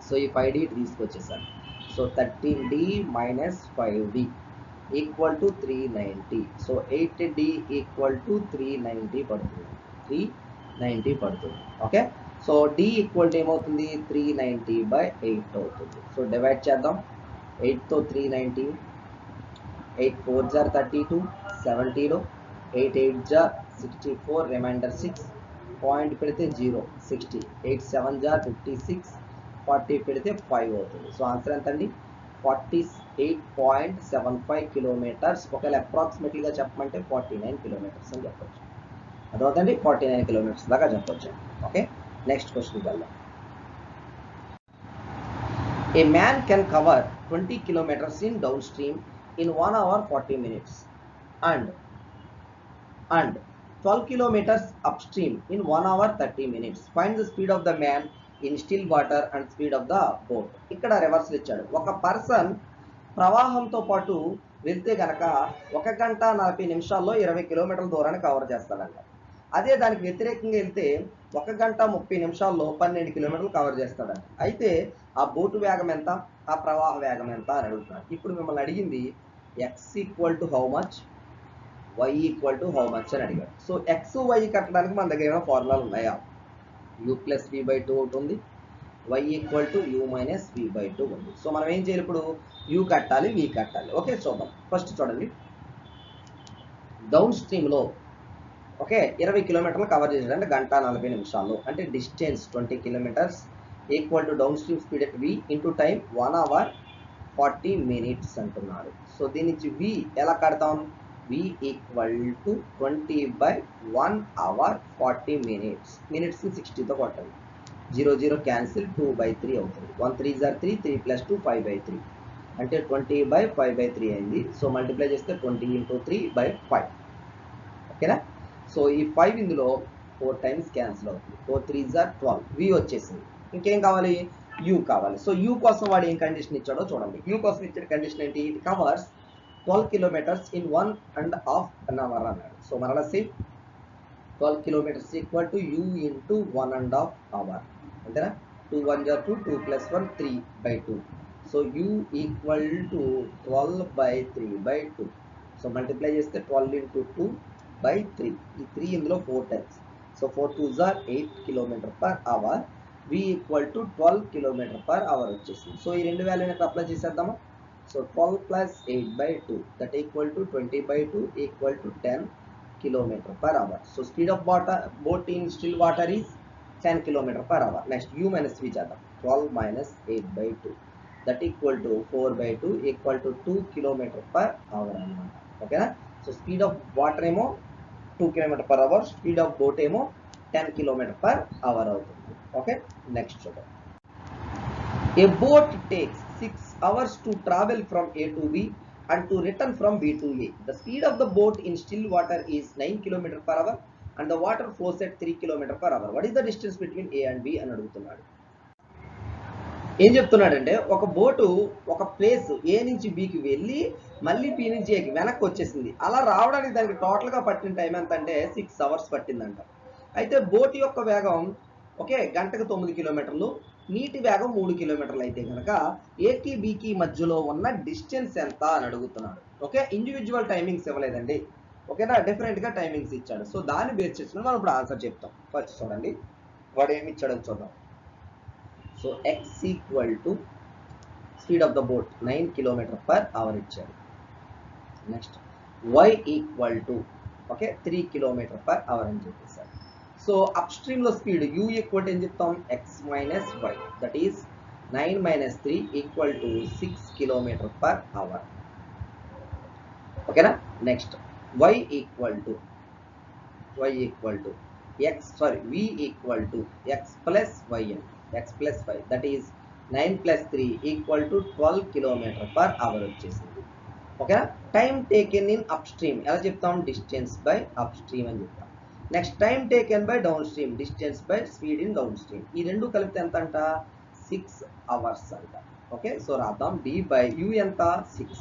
Speaker 1: సో ఈ 5d తీసుకొచ్చేసాను. So 13d - 5d = 390. So 8d = 390 పడుతుంది, 390 పడుతుంది. ఓకే. సో d = ఏమవుతుంది? 390/8 అవుతుంది. సో డివైడ్ చేద్దాం. 8తో 390, 8 4 32, 70లో 8 8 జా 64, రిమైండర్ 6, పాయింట్ పెడితే 0 60, 8 7 జా 56, 40 పెడితే 5 అవుతుంది. సో ఆన్సర్ ఎంత అండి? 48.75 కిలోమీటర్స్. ఒకవేళ అప్రాక్సిమేట్లీగా చెప్పమంటే 49 కిలోమీటర్స్ అని చెప్పొచ్చు. అదవుతండి 49 కిలోమీటర్స్ దాకా చెప్పొచ్చు. ఓకే, నెక్స్ట్ క్వశ్చన్కి వెళ్దాం. A man can cover 20 kilometers in downstream in 1 hour 40 minutes and 12 kilometers upstream in 1 hour 30 minutes. Find the speed of the man in still water and speed of the boat. ఇక్కడ reverse ఇచ్చాడు. ఒక person ప్రవాహంతో పాటు వెళ్తే గనక 1 గంట 40 నిమిషాల్లో 20 కిలోమీటర్ల దూరాన్ని కవర్ చేస్తాడంట. అదే దానికి వ్యతిరేకంగా వెళ్తే 1 గంట 30 నిమిషాల్లో 12 కిలోమీటర్లు కవర్ చేస్తాడంట. అయితే ఆ బోటు వేగం ఎంత, ఆ ప్రవాహ వేగం ఎంత అని అడుగుతున్నాడు. ఇప్పుడు మిమ్మల్ని అడిగింది x equal to how much, y equal to how much అని అడిగాడు. సో ఎక్స్ వై కట్టడానికి మన దగ్గర ఏమైనా ఫార్ములాలు ఉన్నాయా? u ప్లస్ v బై 2 ఒకటి ఉంది, y equal to u minus v by 2 ఉంది. సో మనం ఏం చేయాలి? ఇప్పుడు u కట్టాలి, v కట్టాలి. ఓకే, చూద్దాం. ఫస్ట్ చూడండి, డౌన్ స్ట్రీమ్లో ఓకే 20 కిలోమీటర్లు కవర్ చేసాడు అంటే గంట 40 నిమిషాల్లో, అంటే distance 20 kilometres equal to downstream speed at v into time 1 hour 40 minutes అంటున్నాడు. సో దీని నుంచి v ఎలా కడతాం? v equal to 20 by 1 hour 40 minutes. మినిట్స్ని 60తో కొట్టాలి. 0 0 క్యాన్సిల్, 2 బై 3 అవుతుంది. 1 3 జార్ 3, 3 ప్లస్ 2 5 బై 3 అంటే 20 బై 5 బై 3 అయింది. సో మల్టిప్లై చేస్తే 20 ఇంటూ 3 బై 5. ఓకేనా? సో ఈ 5 ఇందులో 4 టైమ్స్ క్యాన్సిల్ అవుతుంది. 4 3 జార్ 12, v వచ్చేసింది. ఇంకేం కావాలి? u కావాలి. సో u కోసం వాడు ఏం కండిషన్ ఇచ్చాడో చూడండి. u కోసం ఇచ్చిన కండిషన్ ఏంటి? It covers 12 kilometers in 1.5 hour అన్నాడు. సో మరలా same 12 kilometers equal to u into 1.5 hour. అంతేనా? 2 1 జార్ 2, 2 plus 1 3 by 2. So u equal to 12 by 3 by 2. So multiply చేస్తే 12 ఇంటూ 2 బై 3. ఈ 3 ఇందులో 4 టైమ్స్. సో 4 2 జార్ 8 kilometre per hour. v equal to 12 kilometre per hour వచ్చేసింది. So ఈ రెండు వాల్యూని అప్లై చేసేద్దామా? So 12 plus 8 by 2 that equal to 20 by 2 equal to 10 kilometre per hour. So speed of boat in still water is 10 kilometre per hour. Next u minus v చేద్దాం. 12 minus 8 by 2 that equal to 4 by 2 equal to 2 kilometer per hour అన్నమాట. ఓకేనా? So speed of water ఏమో 2 kilometer per hour, speed of boat ఏమో 10 kilometre per hour అవుతుంది. Okay, next చూద్దాం. A boat takes 6 hours to travel from A to B and to return from B to A. The speed of the boat in still water is 9 km per hour and the water flows at 3 km per hour. What is the distance between A and B అని అడుగుతున్నాడు. ఏం చెప్తున్నాడంటే ఒక boat ఒక place ఏ నుంచి బికి వెళ్ళి మళ్ళీ P నుంచి ఏకి వెనక్కి వచ్చేసింది. అలా రావడానికి దానికి టోటల్గా పట్టిన టైం ఎంత అంటే 6 అవర్స్ పట్టిందంట. అయితే బోట్ యొక్క వేగం ఓకే గంటకు 9 కిలోమీటర్లు, నీటి వేగం 3 కిలోమీటర్లు అయితే కనుక ఏకి బికి మధ్యలో ఉన్న డిస్టెన్స్ ఎంత అని అడుగుతున్నాడు. ఓకే, ఇండివిజువల్ టైమింగ్స్ ఇవ్వలేదండి. ఓకేనా, డిఫరెంట్గా టైమింగ్స్ ఇచ్చాడు. సో దాన్ని బేస్ చేసుకుని మనం ఇప్పుడు ఆన్సర్ చెప్తాం. ఫస్ట్ చూడండి వాడు ఏమి ఇచ్చాడో చూద్దాం. So X equal to speed of the boat 9 kilometre per hour ఇచ్చాడు. Next y equal to okay 3 kilometre per hour అని చెప్పేసాడు. సో అప్ స్ట్రీమ్ లో స్పీడ్ u ఈక్వల్ టు ఏం చెప్తాం? x minus y that is 9 minus 3 equal to 6 kilometre per hour. ఓకేనా? Next y equal to v equal to x plus y x plus y that is 9 plus 3 equal to 12 kilometre per hour వచ్చేసింది. ఓకేనా? Time taken in upstream ఎలా చెప్తాం? Distance by upstream అని చెప్తాం. Next time taken by downstream, distance by speed in downstream. ఈ రెండు కలిపితే ఎంత అంట? 6 అవర్స్ అంట. ఓకే, సో రాద్దాం. d బై u ఎంత? 6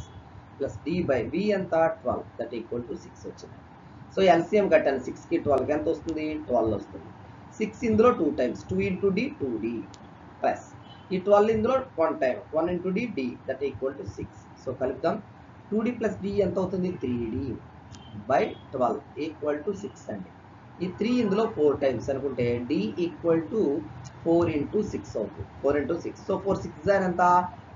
Speaker 1: ప్లస్ d బై v ఎంత? 12 దట్ ఈక్వల్ టు 6 వచ్చింది. సో ఎల్సిఎం కట్టాను. 6కి 12కి ఎంత వస్తుంది? 12 వస్తుంది. 6 ఇందులో 2 times, 2 into d 2d plus ఈ 12 ఇందులో 1 time, 1 into d d that equal to 6. So కలుపుదాం. 2d ప్లస్ d ఎంత అవుతుంది? 3d బై 12 ఈక్వల్ టు 6 అండి. ఈ 3 ఇందులో 4 టైమ్స్ అనుకుంటే d ఈక్వల్ టు 4 ఇంటూ 6 అవుతుంది. 4 ఇంటూ 6. సో 4 6 ఎంత?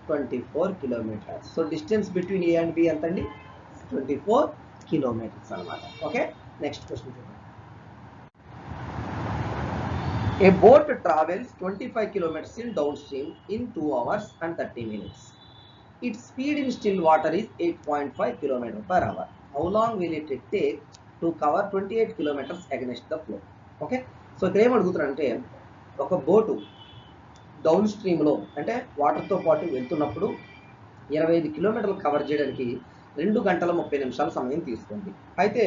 Speaker 1: 24 kilometers. So distance between A and B ఎంత అండి? 24 కిలోమీటర్స్ అనమాట. ఓకే, నెక్స్ట్ క్వశ్చన్ చూడండి. A boat travels 25 kilometers in downstream in 2 hours and 30 minutes. Its speed in still water is 8.5 km per hour. How long will it take to cover 28 kilometers against the flow? Okay, so ఇక్కడ ఏం అడుగుతున్నారంటే ఒక boat down స్ట్రీమ్లో అంటే వాటర్తో పాటు వెళ్తున్నప్పుడు 25 కిలోమీటర్లు cover చేయడానికి 2 గంటల 30 నిమిషాల సమయం తీసుకుంది. అయితే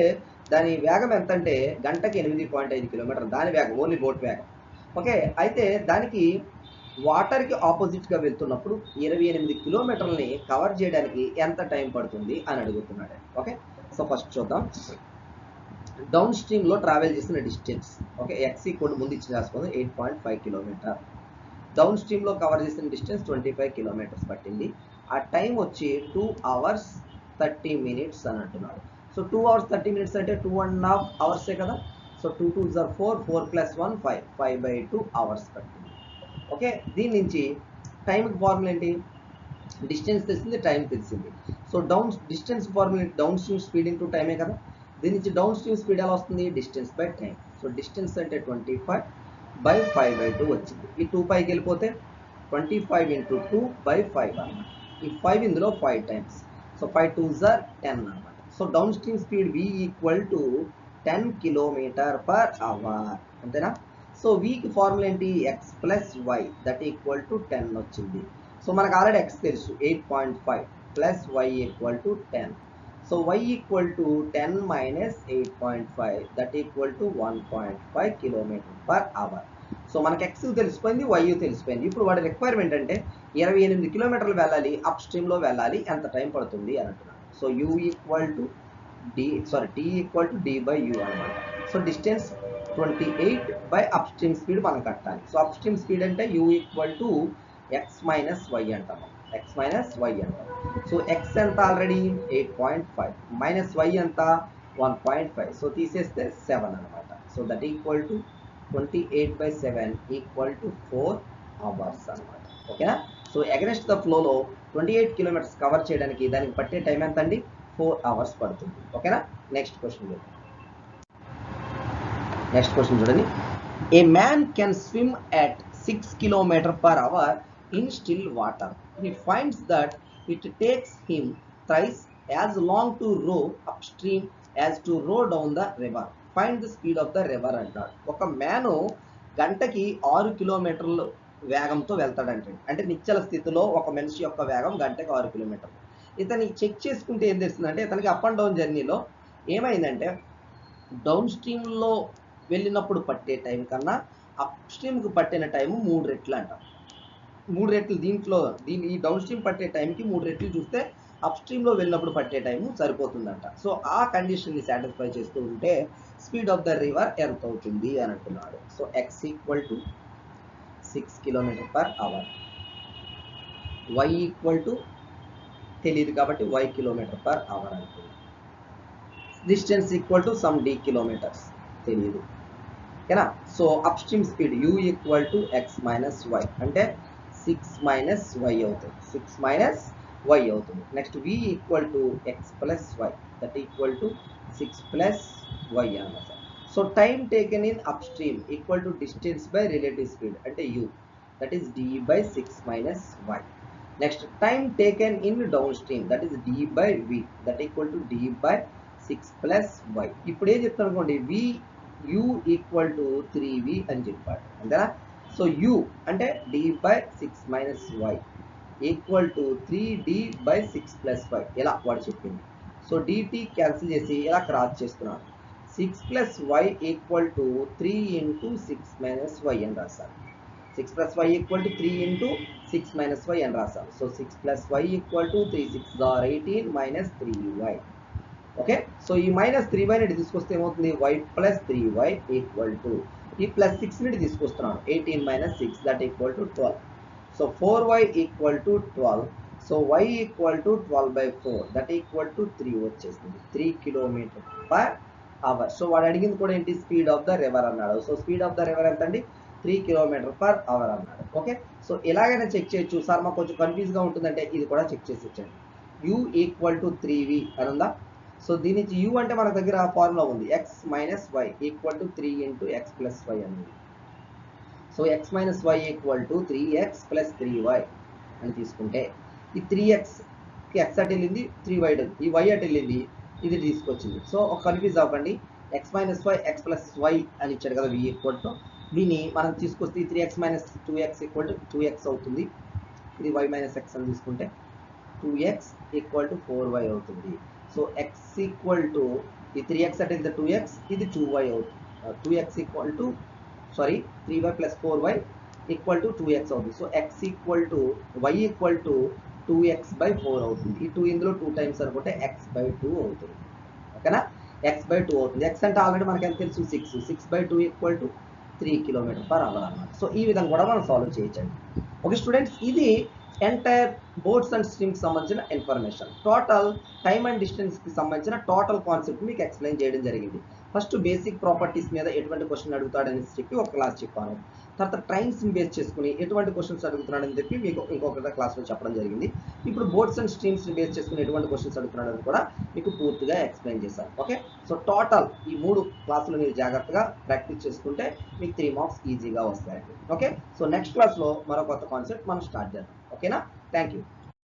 Speaker 1: దాని వేగం ఎంత అంటే గంటకి 8.5 కిలోమీటర్లు దాని వేగం, ఓన్లీ బోట్ వేగం. ఓకే, అయితే దానికి వాటర్కి ఆపోజిట్గా వెళ్తున్నప్పుడు 28 కిలోమీటర్లని కవర్ చేయడానికి ఎంత టైం పడుతుంది అని అడుగుతున్నాడు. ఓకే, సో ఫస్ట్ చూద్దాం. డౌన్ స్ట్రీమ్లో ట్రావెల్ చేసిన డిస్టెన్స్, ఓకే, ఎక్స్ ఈక్వల్ ముందు ఇచ్చి రాసుకుంది 8.5 కిలోమీటర్. డౌన్ స్ట్రీమ్లో కవర్ చేసిన డిస్టెన్స్ 25 కిలోమీటర్స్ పట్టింది. ఆ టైం వచ్చి 2 hours 30 minutes అని అంటున్నాడు. సో 2 hours 30 minutes అంటే 2.5 hours కదా. So 2 2s are 4, 4 plus 1 5, 5/2 hours పట్టింది. ఓకే, దీని నుంచి టైంకి ఫార్ములా ఏంటి? డిస్టెన్స్ తెలిసింది, టైం తెలిసింది. So distance formula down stream speed into టైమే కదా. దీని నుంచి డౌన్ స్ట్రీమ్ స్పీడ్ ఎలా వస్తుంది? Distance by time. So distance అంటే 25/5/2 వచ్చింది. ఈ 2 పైకి వెళ్ళిపోతే 25 × 2/5 అనమాట. ఈ 5 ఇందులో 5 times. సో 5 2s are 10 అనమాట. So downstream speed V equal to 10 km/h అంతేనా. సో వీకి ఫార్ములా ఏంటి? X plus why that equal to 10 వచ్చింది. సో మనకు ఆల్రెడీ ఎక్స్ తెలుసు 8.5 plus Y equal to 10. So Y equal to 10 minus 8.5 that equal to 1.5 km/h. So మనకి X తెలిసిపోయింది, Y తెలిసిపోయింది. ఇప్పుడు వాడి రిక్వైర్మెంట్ అంటే 28 కిలోమీటర్లు వెళ్ళాలి, అప్ స్ట్రీమ్లో వెళ్ళాలి, ఎంత టైం పడుతుంది అని అంటున్నాడు. So U equal to T equal to d/u అనమాట. So distance 28 by upstream speed మనం కట్టాలి. సో అప్ స్ట్రీమ్ స్పీడ్ అంటే u equal to X minus Y అంటాము. ఎక్స్ మైనస్ వై అంటాం. సో ఎక్స్ ఎంత ఆల్రెడీ 8.5 మైనస్ వై ఎంత 1.5. So తీసేస్తే 7 అనమాట. So that equal to 28/7 equal to 4 hours అనమాట. ఓకేనా. సో అగెన్స్ట్ ద ఫ్లోలో 28 కిలోమీటర్స్ కవర్ చేయడానికి దానికి పట్టే టైం ఎంత అండి? 4 hours పడుతుంది. ఓకేనా. నెక్స్ట్ క్వశ్చన్ చూడండి. ఏ man can swim at 6 km/h in still water. He finds that it takes him thrice as long to row upstream as to row down the river. Find the speed of the river అంటాడు. ఒక man గంటకి 6 కిలోమీటర్లు వేగంతో వెళ్తాడంటే, అంటే నిశ్చల స్థితిలో ఒక మనిషి యొక్క వేగం గంటకి 6 కిలోమీటర్లు. ఇతని చెక్ చేసుకుంటే ఏం తెలుస్తుందంటే ఇతనికి అప్ అండ్ డౌన్ జర్నీలో ఏమైందంటే డౌన్ స్ట్రీమ్లో వెళ్ళినప్పుడు పట్టే టైం కన్నా అప్ స్ట్రీమ్కి పట్టిన టైము 3 రెట్లు అంట. 3 రెట్లు ఈ డౌన్ స్ట్రీమ్ పట్టే టైంకి 3 రెట్లు చూస్తే అప్ స్ట్రీమ్లో వెళ్ళినప్పుడు పట్టే టైము సరిపోతుందంట. సో ఆ కండిషన్ని సాటిస్ఫై చేస్తూ ఉంటే స్పీడ్ ఆఫ్ ద రివర్ ఎంత అవుతుంది అని అంటున్నాడు. So X equal to 6 km/h, Y equal to తెలియదు కాబట్టి y km/h అంటుంది. Distance equal to some d kilometers తెలియదు. ఓకేనా. So upstream speed u equal to X minus Y అంటే 6 - y అవుతుంది. 6 - y అవుతుంది. Next v equal to X plus why that equal to 6 + y అన్నమాట. So time taken in upstream equal to distance by relative speed అంటే u that is d/6 - y. Next time taken in down stream that is d/v that equal to d/6 + y. ఇప్పుడు ఏం చెప్తాను అనుకోండి, u equal to 3v అని చెప్పాడు అంతేనా. So u అంటే d/6 - y equal to 3d/6 + y ఇలా వాడు చెప్పింది. సో dt క్యాన్సిల్ చేసి ఇలా క్రాస్ చేస్తున్నాను. 6 + y ఈక్వల్ టు 3 × 6 - y అని రాశాను. 6 + y ఈక్వల్ టు 3 × 6 - y అని రాశాను. So 6 + y equal to 3 6 are 18 - 3y. Okay. So ఈ -3y ని తీసుకొస్తే ఏమవుతుంది? y + 3y ఈక్వల్ టు ఈ +6 ని తీసుకొస్తున్నాను 18 - 6 that equal to 12. So 4y equal to 12. So y equal to 12/4 that equal to 3 వచ్చేస్తుంది. 3 km/h. సో వాడు అడిగింది కూడా ఏంటి? స్పీడ్ ఆఫ్ ద రివర్ అన్నాడు. So speed of the river ఎంత అండి? 3 km/h అన్నాడు. ఓకే. సో ఎలాగైనా చెక్ చేయొచ్చు సార్, మాకు కొంచెం కన్ఫ్యూజ్గా ఉంటుందంటే ఇది కూడా చెక్ చేసి ఇచ్చండి. u ఈక్వల్ టు 3v అని ఉందా? సో దీని నుంచి u అంటే మన దగ్గర ఫార్ములా ఉంది, x minus y equal to 3 into X plus y అనేది. సో x minus y equal to 3x plus 3y అని తీసుకుంటే ఈ 3xకి x అటు వెళ్ళింది, 3y ఈ y అటు వెళ్ళింది, ఇది తీసుకొచ్చింది. సో ఒక కన్ఫ్యూజ్ అవ్వకండి, x minus Y X plus Y అని ఇచ్చాడు కదా v ఈక్వల్ టు, దీన్ని మనం తీసుకొస్తే 3x మైనస్ 2x ఈక్వల్ టు 2x అవుతుంది. ఇది y మైనస్ x అని తీసుకుంటే 2x ఈక్వల్ టు 4y అవుతుంది. సో x ఈక్వల్ టు ఈ 3x అంటే ఇది 2x, ఇది 2y అవుతుంది. 2x ఈక్వల్ to 3y plus 4y equal to 2x అవుతుంది. So x equal to y equal to 2x by 4 అవుతుంది. ఈ 2 ఇందులో 2 టైమ్స్ అనుకుంటే x బై 2 అవుతుంది. ఓకేనా, x బై 2 అవుతుంది. x అంటే ఆల్రెడీ మనకి ఎంత తెలుసు, 6 బై 2 ఈక్వల్ టు 3 km/h అన్నమాట. సో ఈ విధంగా కూడా మనం సాల్వ్ చేయొచ్చండి. ఓకే స్టూడెంట్స్, ఇది ఎంటైర్ బోట్స్ అండ్ స్ట్రీమ్కి సంబంధించిన ఇన్ఫర్మేషన్. టోటల్ టైమ్ అండ్ డిస్టెన్స్కి సంబంధించిన టోటల్ కాన్సెప్ట్ మీకు ఎక్స్ప్లెయిన్ చేయడం జరిగింది. ఫస్ట్ బేసిక్ ప్రాపర్టీస్ మీద ఎటువంటి క్వశ్చన్ అడుగుతాడని చెప్పి ఒక క్లాస్ చెప్పాను. తర్వాత ట్రైన్స్ని బేస్ చేసుకుని ఎటువంటి క్వశ్చన్స్ అడుగుతున్నాడని చెప్పి మీకు ఇంకొక క్లాస్లో చెప్పడం జరిగింది. ఇప్పుడు బోట్స్ అండ్ స్ట్రీమ్స్ని బేస్ చేసుకుని ఎటువంటి క్వశ్చన్స్ అడుగుతున్నాడని కూడా మీకు పూర్తిగా ఎక్స్ప్లెయిన్ చేశాను. ఓకే, సో టోటల్ ఈ 3 క్లాసులు మీరు జాగ్రత్తగా ప్రాక్టీస్ చేసుకుంటే మీకు 3 మార్క్స్ ఈజీగా వస్తాయండి. ఓకే, సో నెక్స్ట్ క్లాస్లో మరో కొత్త కాన్సెప్ట్ మనం స్టార్ట్ చేద్దాం. ఓకేనా, థ్యాంక్ యూ.